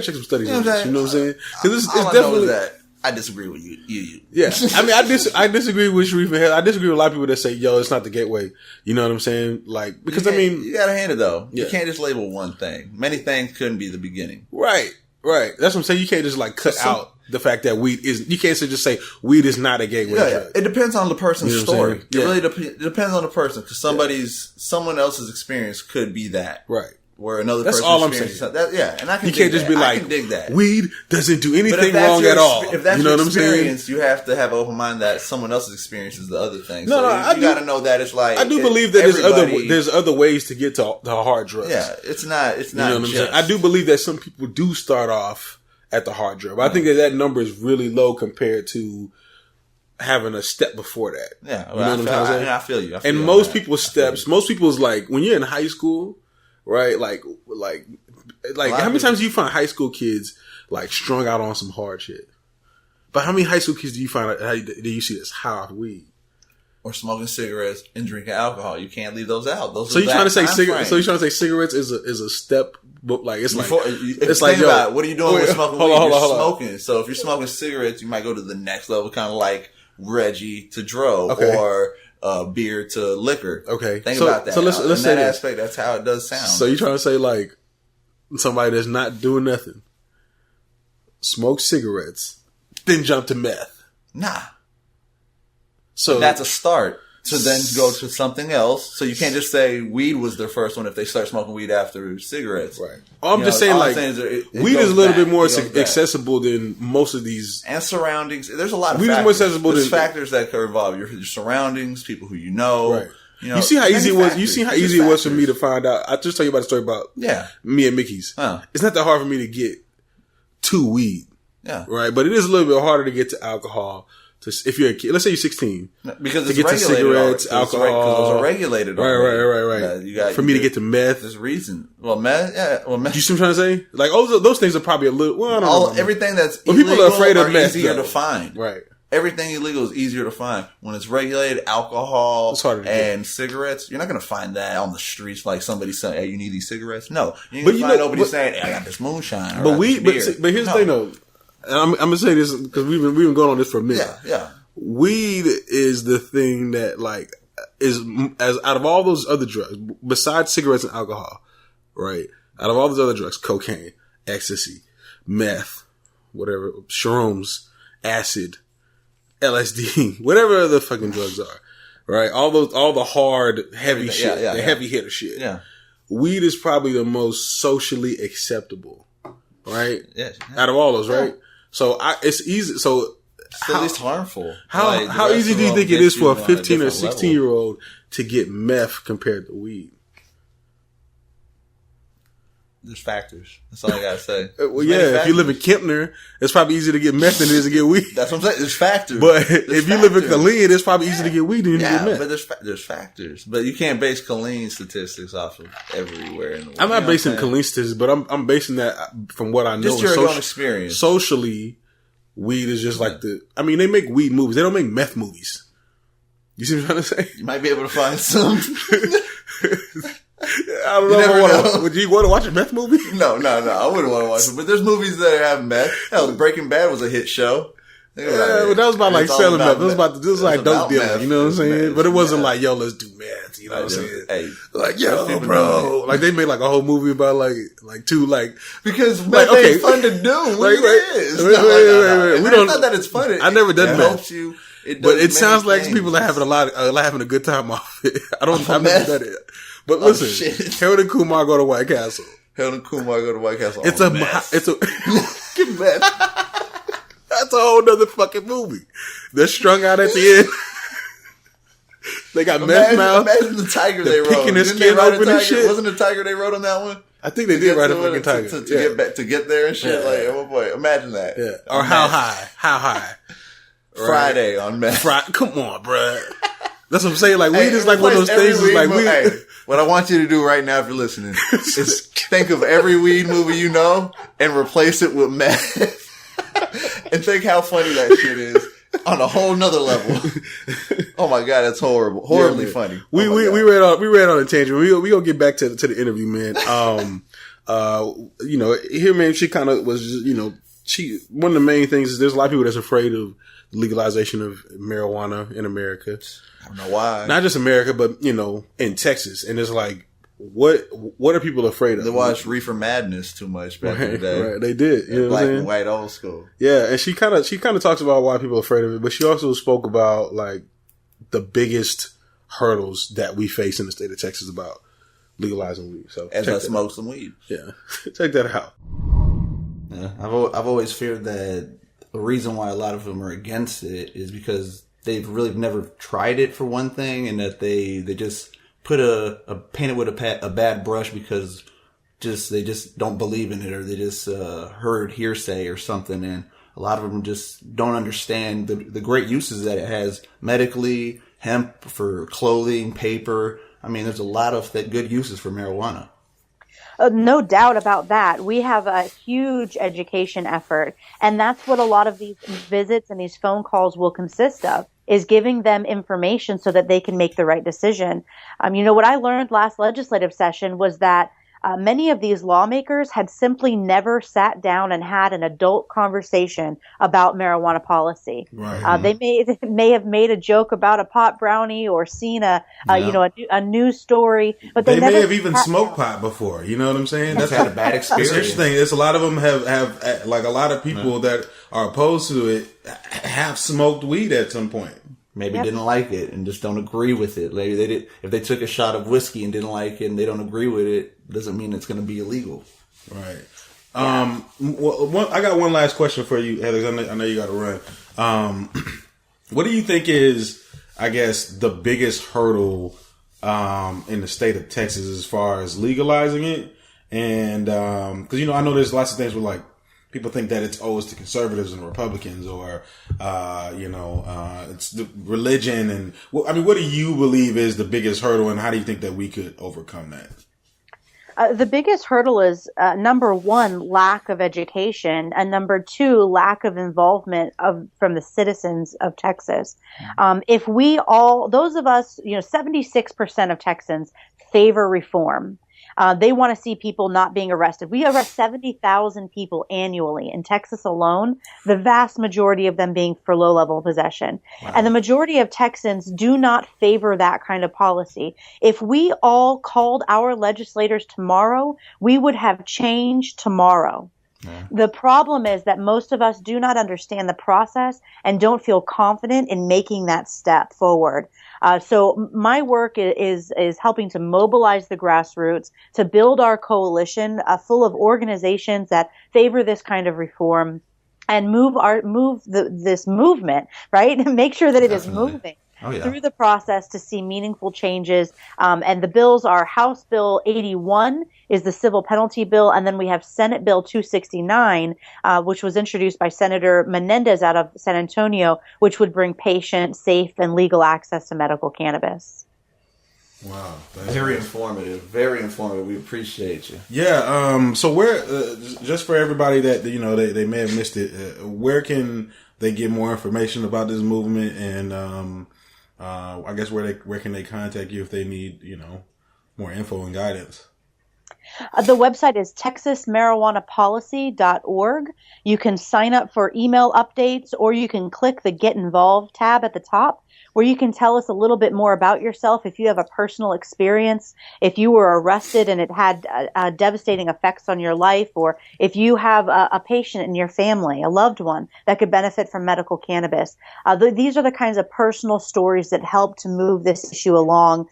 check some studies on this. You know what I'm saying? Because it's definitely that. I disagree with you. Yeah, I mean, I disagree with Sharif and Head. I disagree with a lot of people that say, "Yo, it's not the gateway." You know what I'm saying? Like, because I mean, you gotta hand it though. Yeah. You can't just label one thing. Many things couldn't be the beginning. Right. That's what I'm saying. You can't just like cut out the fact that weed is. You can't just say weed is not a gateway drug. It depends on the person's story. Yeah. It really depends on the person because someone else's experience could be that. Right. Where another That's person all I'm saying. And I can. You can't just be like, I can dig that. Weed doesn't do anything wrong at all. If that's you know your what I'm saying? experience, you have to have an open mind that someone else's experience is the other thing. No, you got to know that it's like. I do believe that there's other ways to get to the hard drugs. Yeah, it's not. You know what I'm saying? I do believe that some people do start off at the hard drug. But I think that number is really low compared to having a step before that. Yeah, you know what I'm saying? I feel you. And most people's steps, most people's like when you're in high school. Right, like, how many times do you find high school kids like strung out on some hard shit? But how many high school kids do you find? Do you see that's high off weed or smoking cigarettes and drinking alcohol? You can't leave those out. So you're trying to say cigarettes? So you're trying to say cigarettes is a step? But like it's like about what are you doing with smoking weed? You're smoking. So if you're smoking cigarettes, you might go to the next level, kind of like Reggie to Dro or. Beer to liquor. Okay. Think about that. So let's say that aspect, that's how it does sound. So you're trying to say like somebody that's not doing nothing, smoke cigarettes, then jump to meth. Nah. So that's a start to then go to something else. So you can't just say weed was their first one if they start smoking weed after cigarettes. Right. I'm just saying like weed is a little bit more accessible than most of these. And surroundings. There's a lot of weed factors. Is more accessible There's factors that could involve your surroundings, people who you know. Right. You see how easy it was. You see how easy it was for me to find out. I just tell you about the story about me and Mickey's. It's not that hard for me to get 2 weed. Yeah. Right. But it is a little bit harder to get to alcohol. If you're a kid, let's say you're 16. Because to it's get to regulated. cigarettes, alcohol. Because those are regulated. Right. You got, for me to get to meth. There's reason. Well, meth. You see what I'm trying to say? Like, those things are probably a little, well, I don't know. Everything that's but people are afraid of meth. Easier to find. Right. Everything illegal is easier to find. When it's regulated, alcohol and cigarettes, you're not going to find that on the streets like somebody saying, hey, you need these cigarettes? No. You're going to find nobody saying, hey, I got this moonshine. But here's the thing though. And I'm going to say this because we've been going on this for a minute. Yeah. Weed is the thing that like is as out of all those other drugs, besides cigarettes and alcohol, right? Out of all those other drugs, cocaine, ecstasy, meth, whatever, shrooms, acid, LSD, whatever the fucking drugs are, right? All the hard, heavy shit, heavy hitter shit. Yeah. Weed is probably the most socially acceptable, right? Yeah. Out of all those, right? So it's easy. So still least harmful. How easy do you think it is for a 15 or 16-year-old to get meth compared to weed? There's factors. That's all I gotta say. Well, if you live in Kempner, it's probably easier to get meth than it is to get weed. That's what I'm saying. There's factors. But if you live in Killeen, it's probably easier to get weed than to get meth. But there's factors. But you can't base Killeen statistics off of everywhere in the world. I'm not basing Killeen statistics, but I'm basing that from what I know. Just your own experience. Socially, weed is just like they make weed movies. They don't make meth movies. You see what I'm trying to say? You might be able to find some. I don't know. Would you want to watch a meth movie? No. I wouldn't want to watch it. But there's movies that have meth. Hell, Breaking Bad was a hit show. But that was about like selling meth. It was like dope dealing. You know what I'm saying? But it wasn't like, yo, let's do meth. You know what I'm saying? Hey, like, yo, bro. Like they made like a whole movie about like two like because meth ain't fun to do. It is. Wait. It's not that it's fun. I never done meth. Helps you. But it sounds like people are having a good time off it. I've never done it. But listen, Harold and Kumar go to White Castle. It's a get meth. That's a whole nother fucking movie. They're strung out at the end. They got meth mouth. Imagine the tiger they rode. Picking his skin open and shit. Wasn't the tiger they rode on that one? I think they did ride a fucking tiger to get there and shit. Like, oh boy, imagine that. Yeah. Or how high? Friday on meth. Come on, bruh. That's what I'm saying. Like, weed is like one of those things. Is like weed. What I want you to do right now, if you're listening, is think of every weed movie you know and replace it with meth, and think how funny that shit is on a whole nother level. Oh my god, that's horribly funny. We read on a tangent. We gonna get back to the interview, man. Here, man, she kind of was, one of the main things is there's a lot of people that's afraid of legalization of marijuana in America. I don't know why. Not just America, but, in Texas. And it's like, what are people afraid of? They watched Reefer Madness too much back in the day. Right, they did. You know Black what I'm and white old school. Yeah, and she kind of talks about why people are afraid of it, but she also spoke about, like, the biggest hurdles that we face in the state of Texas about legalizing weed. So as I smoke some weed. Yeah. Check that out. Yeah, I've always feared that the reason why a lot of them are against it is because they've really never tried it, for one thing, and that they just put paint it with a bad brush because they just don't believe in it, or they just heard hearsay or something, and a lot of them just don't understand the great uses that it has medically, hemp for clothing, paper. I mean, there's a lot of good uses for marijuana. No doubt about that. We have a huge education effort, and that's what a lot of these visits and these phone calls will consist of, is giving them information so that they can make the right decision. What I learned last legislative session was that many of these lawmakers had simply never sat down and had an adult conversation about marijuana policy. Right. They may have made a joke about a pot brownie or seen a news story, but they may have even smoked pot before. You know what I'm saying? That's had a bad experience. It's interesting. It's a lot of them have like a lot of people that are opposed to it have smoked weed at some point. Maybe didn't like it and just don't agree with it. Maybe they did. If they took a shot of whiskey and didn't like it and they don't agree with it, doesn't mean it's going to be illegal. Right. Yeah. I got one last question for you, Heather. I know you got to run. What do you think is, I guess, the biggest hurdle in the state of Texas as far as legalizing it? And because I know there's lots of things with like people think that it's the conservatives and Republicans, or it's the religion. And what do you believe is the biggest hurdle, and how do you think that we could overcome that? The biggest hurdle is, number one, lack of education, and number two, lack of involvement from the citizens of Texas. If we all, those of us, 76% of Texans favor reform. They want to see people not being arrested. We arrest 70,000 people annually in Texas alone, the vast majority of them being for low-level possession. Wow. And the majority of Texans do not favor that kind of policy. If we all called our legislators tomorrow, we would have change tomorrow. Yeah. The problem is that most of us do not understand the process and don't feel confident in making that step forward. So my work is helping to mobilize the grassroots, to build our coalition full of organizations that favor this kind of reform, and move this movement, right? Make sure that it is moving. Through the process to see meaningful changes. And the bills are House Bill 81 is the civil penalty bill, and then we have Senate Bill 269, which was introduced by Senator Menendez out of San Antonio, which would bring patient, safe, and legal access to medical cannabis. Wow. Very informative. Very informative. We appreciate you. Yeah. So where, just for everybody that, they may have missed it, where can they get more information about this movement, and, I guess where can they contact you if they need, more info and guidance? The website is texasmarijuanapolicy.org. You can sign up for email updates, or you can click the Get Involved tab at the top, where you can tell us a little bit more about yourself. If you have a personal experience, if you were arrested and it had devastating effects on your life, or if you have a patient in your family, a loved one that could benefit from medical cannabis. These are the kinds of personal stories that help to move this issue along.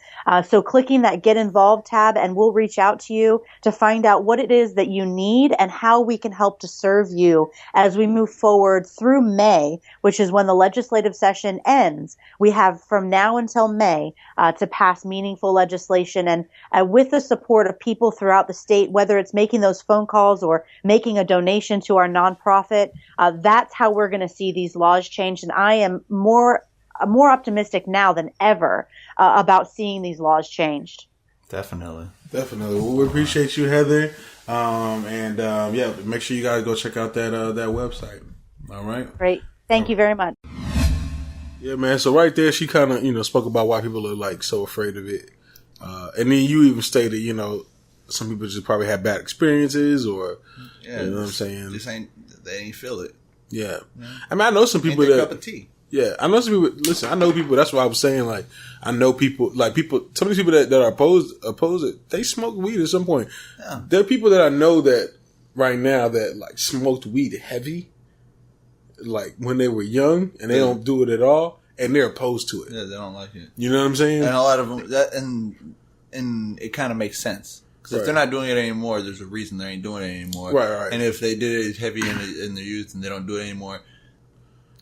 So clicking that Get Involved tab, and we'll reach out to you to find out what it is that you need and how we can help to serve you as we move forward through May, which is when the legislative session ends. We have from now until May to pass meaningful legislation, and with the support of people throughout the state, whether it's making those phone calls or making a donation to our nonprofit, that's how we're going to see these laws changed. And I am more optimistic now than ever about seeing these laws changed. Definitely. Well, we appreciate you, Heather. Make sure you guys go check out that website. All right. Great. Thank you very much. Yeah, man. So right there, she kind of, spoke about why people are like so afraid of it. And then you even stated, some people just probably have bad experiences, or, you know what I'm saying? They ain't feel it. Yeah. I mean, I know some people that. Cup of tea. Yeah, I know some people. Listen, I know people. That's why I was saying, like, I know people. Some of these people that are oppose it. They smoke weed at some point. Yeah. There are people that I know that right now that like smoked weed heavy, like when they were young, and they don't do it at all, and they're opposed to it. Yeah, they don't like it. You know what I'm saying? And a lot of them, and it kind of makes sense. Because if they're not doing it anymore, there's a reason they ain't doing it anymore. Right. And if they did it heavy in their youth and they don't do it anymore,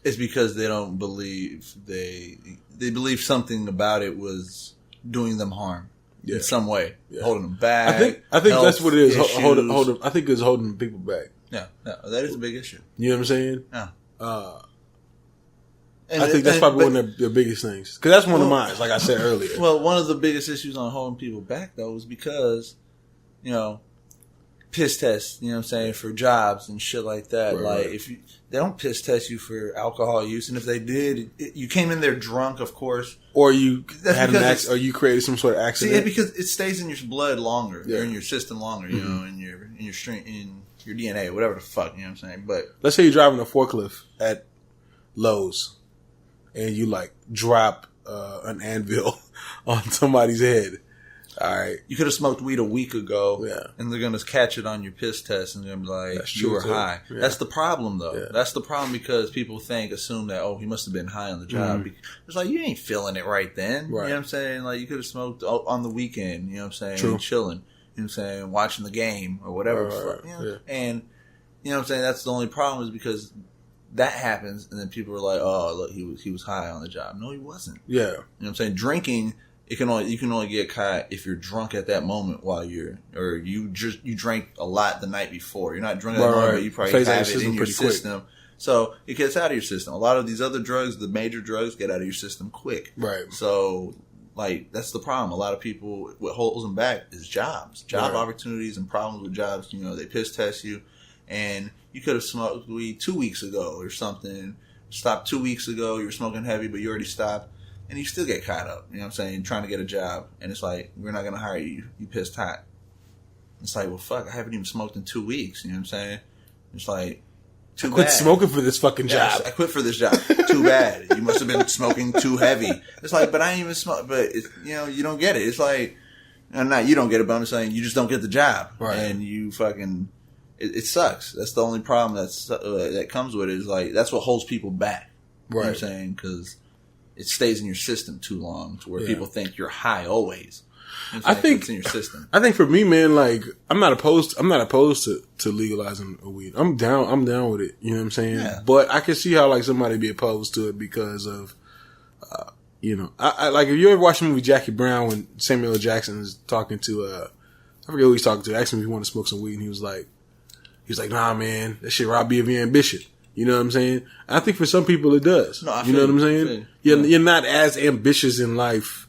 it's because they don't believe they believe something about it was doing them harm in some way, holding them back. I think that's what it is. Hold I think it's holding people back. Yeah, that is a big issue. You know what I'm saying? Yeah. I think that's probably one of the biggest things. Because that's one of mine, like I said earlier. Well, one of the biggest issues on holding people back, though, is because, piss tests, for jobs and shit like that. Right. If they don't piss test you for alcohol use, and if they did, you came in there drunk, of course. Or you had an accident, or you created some sort of accident. See, because it stays in your blood longer, or in your system longer, in your stream, in your DNA, whatever the fuck, you know what I'm saying? But let's say you're driving a forklift at Lowe's, and you drop an anvil on somebody's head. All right. You could have smoked weed a week ago, and they're going to catch it on your piss test, and they're going to be like, you were high. Yeah. That's the problem, though. Yeah. That's the problem because people assume that, he must have been high on the job. Mm-hmm. It's like, you ain't feeling it right then. Right. You know what I'm saying? Like, you could have smoked on the weekend, you know what I'm saying? True. Chilling, you know what I'm saying? Watching the game or whatever. And, you know what I'm saying? That's the only problem is because that happens, and then people are like, oh, look, he was high on the job. No, he wasn't. Yeah. You know what I'm saying? Drinking you can only get caught if you're drunk at that moment or you drank a lot the night before. You're not drunk at that moment, but you probably have it in your system. So it gets out of your system. A lot of these other drugs, the major drugs, get out of your system quick. Right. So, like, that's the problem. A lot of people, what holds them back is jobs. Job opportunities and problems with jobs. You know, they piss test you. And you could have smoked weed 2 weeks ago or something. Stopped 2 weeks ago. You were smoking heavy, but you already stopped. And you still get caught up. You know what I'm saying? Trying to get a job. And it's like, we're not going to hire you. You pissed hot. It's like, well, fuck, I haven't even smoked in 2 weeks. You know what I'm saying? It's like, too bad. I quit smoking for this fucking job. I quit for this job. Too bad. You must have been smoking too heavy. It's like, but I ain't even smoke. But it's, you know, you don't get it. It's like, you don't get it. But I'm saying you just don't get the job, and you fucking. It sucks. That's the only problem that comes with it. Is like that's what holds people back. You know what I'm saying? Because it stays in your system too long, to where people think you're high always. I think it's in your system. I think for me, man, like I'm not opposed to legalizing weed. I'm down with it. You know what I'm saying? Yeah. But I can see how like somebody be opposed to it because of, you know, I like if you ever watch the movie Jackie Brown when Samuel L. Jackson is talking to, I forget who he's talking to. Asked him if he wanted to smoke some weed, and he was like, nah, man, that shit rob you of your ambition. You know what I'm saying? I think for some people it does. No, you know what I'm saying? You're not as ambitious in life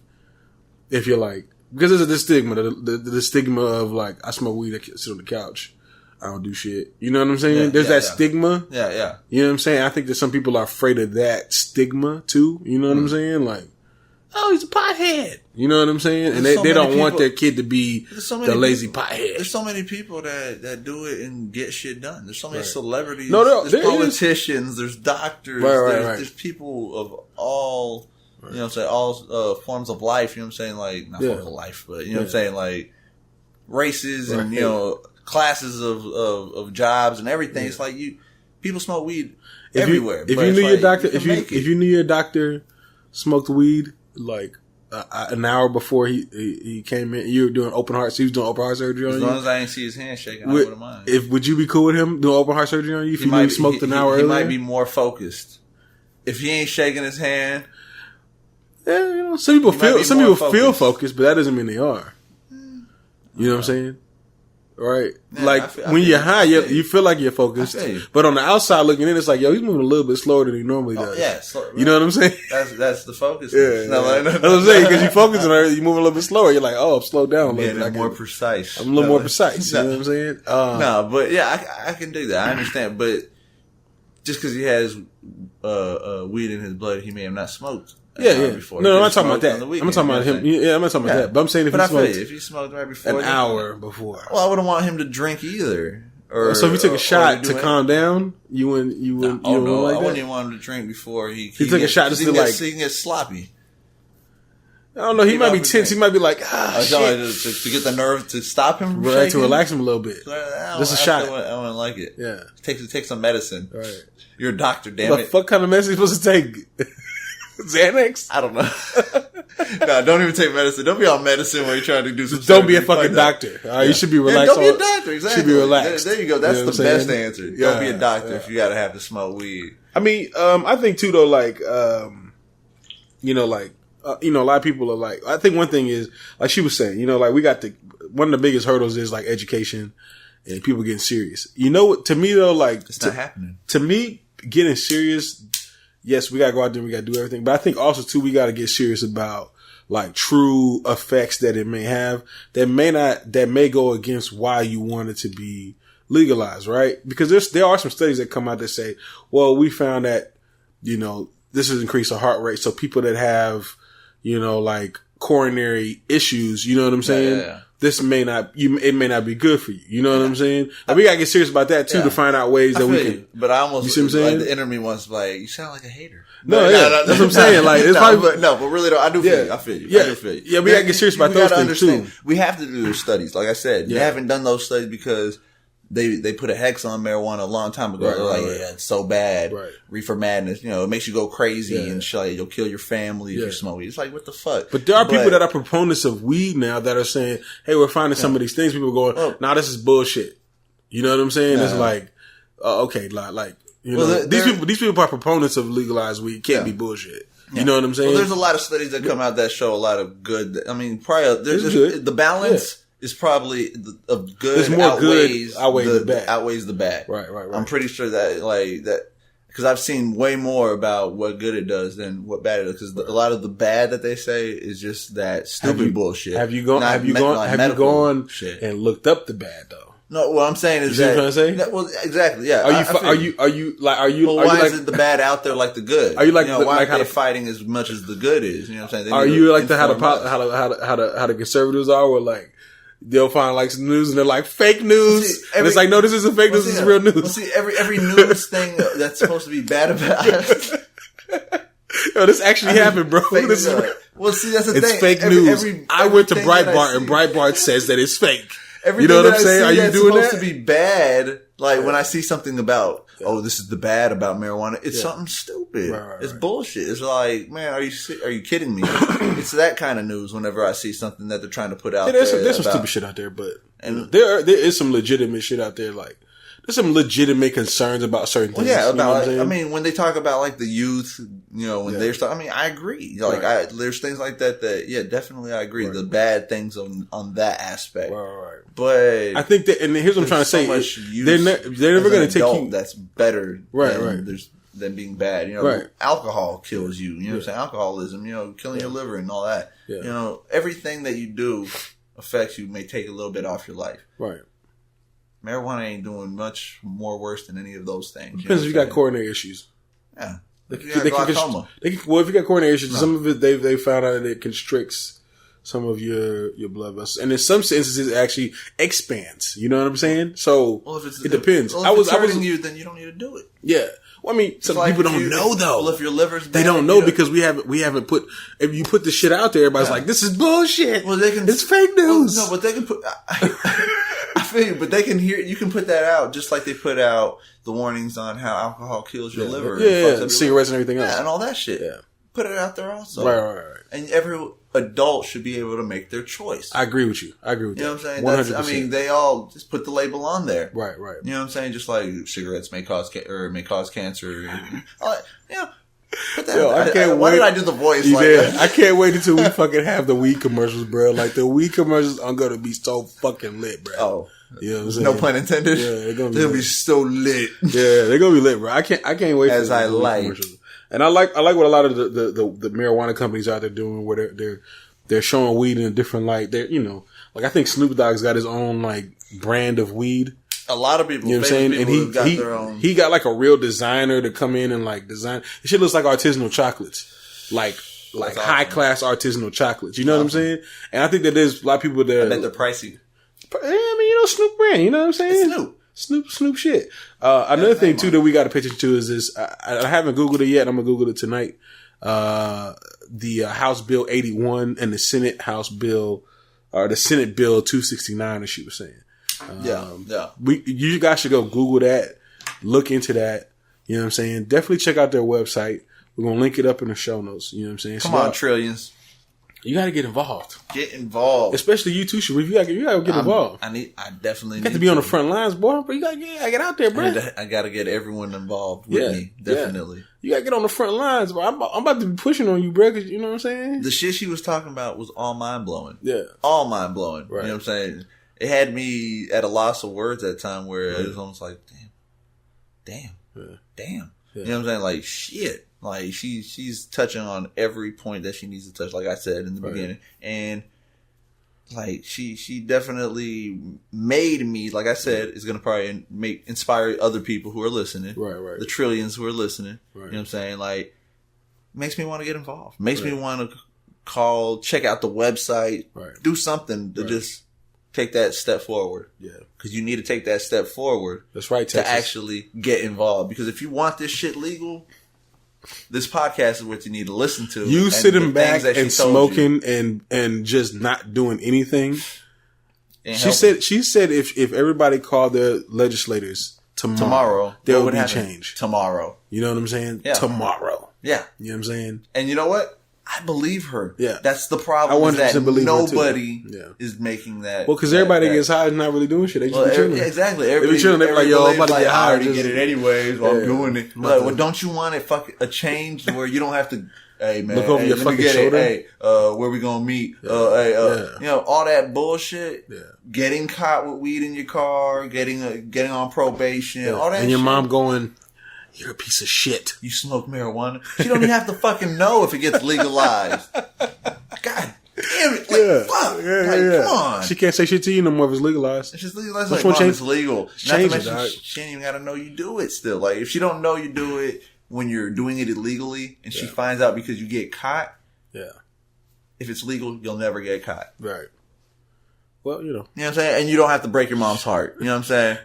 if you're like. Because there's the stigma, the stigma of like, I smoke weed, I sit on the couch, I don't do shit. You know what I'm saying? There's that stigma. Yeah. You know what I'm saying? I think that some people are afraid of that stigma too. You know what I'm saying? Like, oh, he's a pothead. You know what I'm saying? And they don't want their kid to be the lazy pothead. There's so many people that do it and get shit done. There's so many celebrities. There's politicians. There's doctors. There's people of all... You know what I'm saying? All forms of life, you know what I'm saying? Like, not forms of life, but you know what I'm saying? Like, races and, you know, classes of jobs and everything. It's like people smoke weed everywhere. If you knew your doctor smoked weed, like, an hour before he came in, you were doing open heart, so he was doing open heart surgery on you? As long as I didn't see his hand shaking, I wouldn't mind. Would you be cool with him doing open heart surgery on you if you knew he smoked an hour earlier? He might be more focused. If he ain't shaking his hand... Yeah, you know, some people feel focused, but that doesn't mean they are. You know what I'm saying? Right? Yeah, like, when you're high, you feel like you're focused. But on the outside looking in, it's like, yo, he's moving a little bit slower than he normally does. Yeah, you know what I'm saying? That's the focus. Yeah. That's what I'm saying, because you focus on it, you move a little bit slower. You're like, oh, I'm slowed down a little bit. More precise. I'm a little more precise. You know what I'm saying? No, but yeah, I can do that. I understand. But just because he has weed in his blood, he may have not smoked. Before. No, I'm not talking about that. I'm talking about him. Yeah, I'm not talking about that. But I'm saying if he smoked right before, an hour before. Well, I wouldn't want him to drink either. So if he took a shot to calm down, you wouldn't. I wouldn't even want him to drink before he took a shot just to like. He can get sloppy. I don't know. He might be tense. He might be like, shit. To get the nerve to stop him from shaking? To relax him a little bit. Just a shot. I wouldn't like it. Yeah. Take some medicine. Right. You're a doctor, damn it. What kind of medicine are you supposed to take? Xanax? I don't know. No, don't even take medicine. Don't be on medicine when you're trying to do some. Don't be a fucking doctor. You should be relaxed. Don't be a doctor. Exactly. Should be relaxed. There you go. That's the best answer. Don't be a doctor if you gotta have to smoke weed. I mean, I think too though, like, you know, like, a lot of people are like, I think one thing is, like she was saying, you know, like we got one of the biggest hurdles is like education and people getting serious. You know what? To me though, like, it's not happening. To me, getting serious. Yes, we gotta go out there and we gotta do everything. But I think also too, we gotta get serious about like true effects that it may have that may go against why you want it to be legalized, right? Because there are some studies that come out that say, well, we found that, you know, this has increased the heart rate. So people that have, you know, like coronary issues, you know what I'm saying? Yeah. This may not be good for you. You know what I'm saying? Like, we gotta get serious about that too to find out ways that we can. But I almost, you see what I'm saying? Like the enemy wants like, you sound like a hater. No, that's what I'm saying. Like, it's but really though, I do feel you. I feel you. Yeah. I do feel you. Yeah, we gotta get serious about those things too. We have to do those studies. Like I said, they haven't done those studies because they put a hex on marijuana a long time ago. They're like, yeah, it's so bad. Right. Reefer madness, you know, it makes you go crazy and shit. You'll kill your family if you smoke weed. It's like, what the fuck? But there are people that are proponents of weed now that are saying, hey, we're finding some of these things. People are going, nah, this is bullshit. You know what I'm saying? It's like, okay, like, You know, these people are proponents of legalized weed. Can't be bullshit. You know what I'm saying? Well, there's a lot of studies that come out that show a lot of good. I mean, probably the balance is probably of good. There's more good outweighs the bad. Right. I'm pretty sure that because I've seen way more about what good it does than what bad it does. Because a lot of the bad that they say is just that stupid bullshit. Have you gone and looked up the bad though? No, what I'm saying is you see what I'm trying to say? Well, exactly. Yeah. Are you why isn't the bad out there like the good? Are you like why aren't they fighting as much as the good is? You know what I'm saying? Are you like how the conservatives are? Where like they'll find like some news and they're like fake news, and it's like no, this isn't fake news. This is real news. Well, see, every news thing that's supposed to be bad about it. Yo, this actually happened, bro. Well, see, that's the thing. It's fake news. I went to Breitbart, and Breitbart says that it's fake. You know what I'm saying? Are you doing that? It's supposed to be bad. Like when I see something about, this is the bad about marijuana. It's something stupid. It's bullshit. It's like, man, are you kidding me? It's that kind of news. Whenever I see something that they're trying to put out there, there's some stupid shit out there, but there is some legitimate shit out there. Like there's some legitimate concerns about certain things. Well, yeah, I mean, when they talk about like the youth, when they're I mean, I agree. Like, there's things like that. Definitely, I agree. The bad things on that aspect. Right. But I think that, and here's what I'm trying to say: they're never going to take you. That's better. Than being bad. Alcohol kills you. You know what I'm saying? Alcoholism. Killing your liver and all that. Yeah. Everything that you do affects you. May take a little bit off your life. Right. Marijuana ain't doing much more worse than any of those things. Depends if you got coronary issues. Yeah. If you got coronary issues, some of it they found out that it constricts some of your blood vessels, and in some instances it actually expands. You know what I'm saying? So it depends. If it's hurting you, then you don't need to do it. Yeah. Well, I mean, some people don't know though. Well, if your liver's bad, they don't know because we haven't put. If you put the shit out there, everybody's like, "This is bullshit." Well, it's fake news. Well, no, but they can put. I feel you, but they can hear. You can put that out just like they put out the warnings on how alcohol kills your liver, and cigarettes and everything else, and all that shit. Yeah. Put it out there also. Right. And every adult should be able to make their choice. I agree with you. You know what I'm saying? 100%. They all just put the label on there. Right. You know what I'm saying? Just like cigarettes may cause cancer. Put that. Why did I do the voice like that? I can't wait until we fucking have the weed commercials, bro. Like the weed commercials are gonna be so fucking lit, bro. Oh. You know what I'm saying? No pun intended. Yeah, they're gonna be so lit. Yeah, they're gonna be lit, bro. I can't wait for the commercials. And I like what a lot of the marijuana companies out there doing, where they're showing weed in a different light. They're like I think Snoop Dogg's got his own like brand of weed. A lot of people, you know what I'm saying, and he got like a real designer to come in and like design. It shit looks like artisanal chocolates, like high class artisanal chocolates. You know what I'm saying? And I think that there's a lot of people that I bet they're pricey. Yeah, I mean, Snoop brand. You know what I'm saying? It's Snoop shit. Another thing too that we got to pay attention to is this. I haven't Googled it yet. I'm gonna Google it tonight. The House Bill 81 and the Senate House Bill, or the Senate Bill 269, as she was saying. You guys should go Google that, look into that. You know what I'm saying? Definitely check out their website. We're gonna link it up in the show notes. You know what I'm saying? Come on, Trillions. You got to get involved. Get involved. Especially you too, Sharif. You got to get involved. I definitely got to be on the front lines, boy. But you got to get out there, bro. I got to get everyone involved with me. Definitely. Yeah. You got to get on the front lines, bro. I'm about to be pushing on you, bro. Cause you know what I'm saying? The shit she was talking about was all mind blowing. Yeah. All mind blowing. Right. You know what I'm saying? It had me at a loss of words at that time where it was almost like, damn. Yeah. You know what I'm saying? Like, shit. Like she's touching on every point that she needs to touch, like I said in the beginning, and like she definitely made me, like I said, is gonna probably inspire other people who are listening, right, the trillions who are listening. Right. You know what I'm saying? Like, makes me want to get involved, makes me want to call, check out the website, do something to just take that step forward. Yeah, because you need to take that step forward. That's right, Texas. To actually get involved. Because if you want this shit legal, this podcast is what you need to listen to. You sitting back and smoking and just not doing anything. She said if everybody called their legislators tomorrow there would be change. Tomorrow. You know what I'm saying? Yeah. Tomorrow. Yeah. You know what I'm saying? And you know what? I believe her. Yeah. That's the problem. I 100% believe nobody is making that. Well, because everybody gets high is not really doing shit. They just be chilling. Exactly. They be chilling. They're like, yo, I'm about to get high. I already get it anyways. Well, I'm doing it. Like, well, don't you want a change where you don't have to, hey, man, look over your fucking shoulder. Hey, where we gonna meet? You know, all that bullshit. Yeah. Getting caught with weed in your car, getting on probation, all that. And your shit. mom going, "You're a piece of shit. You smoke marijuana." She don't even have to fucking know if it gets legalized. God damn it! Like, fuck. Come on. She can't say shit to you no more if it's legalized. It's just legalized. Which like, one it's legal. Not change to mention, it, she ain't even got to know you do it still. Like, if she don't know you do it when you're doing it illegally, and she finds out because you get caught. Yeah. If it's legal, you'll never get caught. Right. Well, you know. You know what I'm saying? And you don't have to break your mom's heart. You know what I'm saying?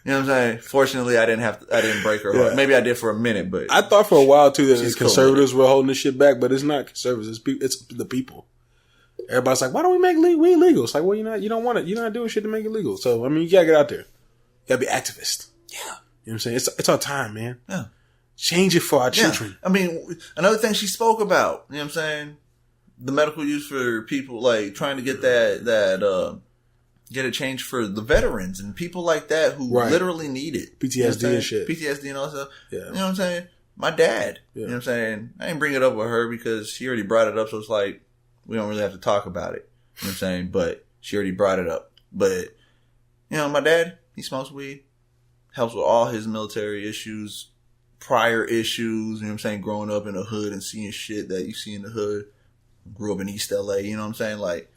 You know what I'm saying? Fortunately, I didn't break her heart. Maybe I did for a minute, but I thought for a while too that the conservatives were holding this shit back, but it's not conservatives. It's the people. Everybody's like, why don't we make weed legal? It's like, well, you don't want it. You're not doing shit to make it legal. So I mean, you gotta get out there. You gotta be activist. Yeah. You know what I'm saying? It's our time, man. Yeah. Change it for our children. I mean, another thing she spoke about, you know what I'm saying? The medical use for people, like, trying to get get a change for the veterans and people like that who literally need it. PTSD and shit. PTSD and all that stuff. Yeah. You know what I'm saying? My dad. Yeah. You know what I'm saying? I didn't bring it up with her because she already brought it up, so it's like, we don't really have to talk about it. You know what I'm saying? But she already brought it up. But, you know, my dad, he smokes weed, helps with all his military issues, prior issues, you know what I'm saying? Growing up in the hood and seeing shit that you see in the hood. Grew up in East LA, you know what I'm saying? Like,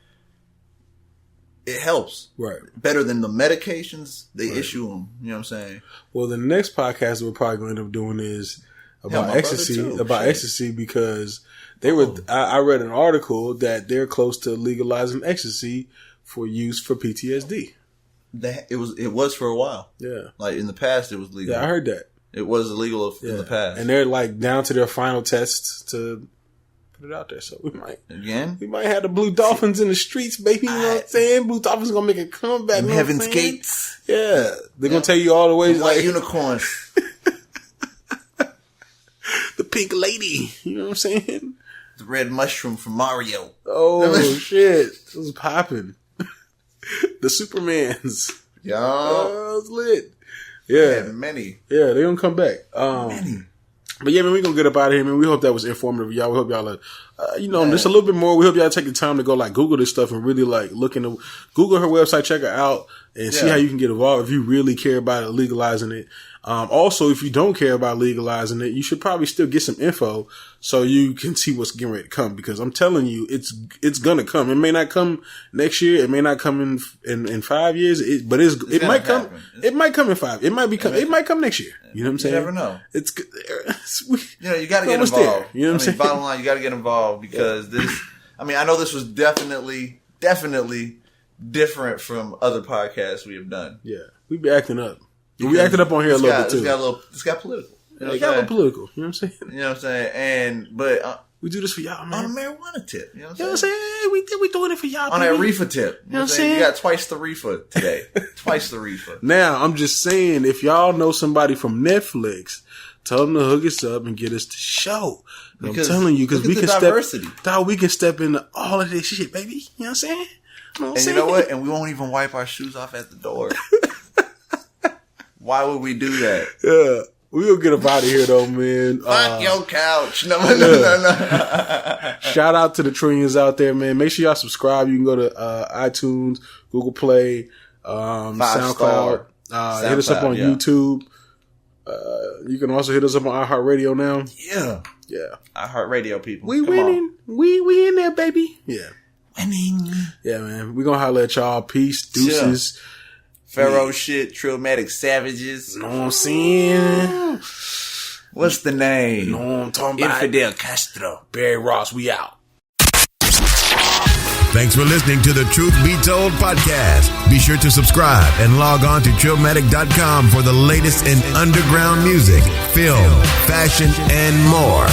it helps. Right. Better than the medications they issue them, you know what I'm saying? Well, the next podcast that we're probably going to end up doing is about ecstasy because they were, I read an article that they're close to legalizing ecstasy for use for PTSD. It was for a while. Yeah. Like in the past it was legal. Yeah, I heard that. It was illegal in the past. And they're like down to their final tests to put it out there. So we might have the Blue Dolphins in the streets, baby. You know what I'm saying? Blue Dolphins gonna make a comeback. Heaven's Gates. Yeah. They're gonna tell you all the ways, like unicorns. The pink lady. You know what I'm saying? The red mushroom from Mario. Oh shit. It was popping. The Supermans. Yeah. Oh, it's lit. Yeah. Many. Yeah, they're gonna come back. Many. But yeah, man, we're gonna get up out of here, man. We hope that was informative, y'all. We hope y'all just a little bit more. We hope y'all take the time to go like Google this stuff and really like look into Google her website, check her out, and see how you can get involved if you really care about it, legalizing it. Also, if you don't care about legalizing it, you should probably still get some info so you can see what's getting ready to come. Because I'm telling you, it's gonna come. It may not come next year. It may not come in 5 years. But it might come. Happen. It might come in 5. It might come next year. You know what I'm saying? You never know. You got to get involved. There, you know what I'm saying? Bottom line, you got to get involved because this. I mean, I know this was definitely different from other podcasts we have done. Yeah, we be acting up. We acted up on here a little bit too. This got political. It got a little political. You know what I'm saying? You know what I'm saying? But we do this for y'all, man. On a marijuana tip. You know what I'm saying? We doing it for y'all. On that reefer tip. You know what I'm saying? You got twice the reefer today. Twice the reefer. Now, I'm just saying, if y'all know somebody from Netflix, tell them to hook us up and get us the show. I'm telling you, because we can step into all of this shit, baby. You know what I'm saying? You know what? And we won't even wipe our shoes off at the door. Why would we do that? Yeah. We'll get up out of here though, man. Fuck your couch. No. Shout out to the trillions out there, man. Make sure y'all subscribe. You can go to iTunes, Google Play, SoundCloud. Hit us up on YouTube. You can also hit us up on iHeartRadio now. Yeah. iHeartRadio people. We winning. We in there, baby. Yeah. Winning. Yeah, man. We gonna holler at y'all. Peace. Deuces. Yeah. Pharaoh shit, Trillmatic Savages. Know what I'm saying? What's the name? Know what I'm talking about? Infidel Castro. Barry Ross, we out. Thanks for listening to the Truth Be Told podcast. Be sure to subscribe and log on to Trillmatic.com for the latest in underground music, film, fashion, and more.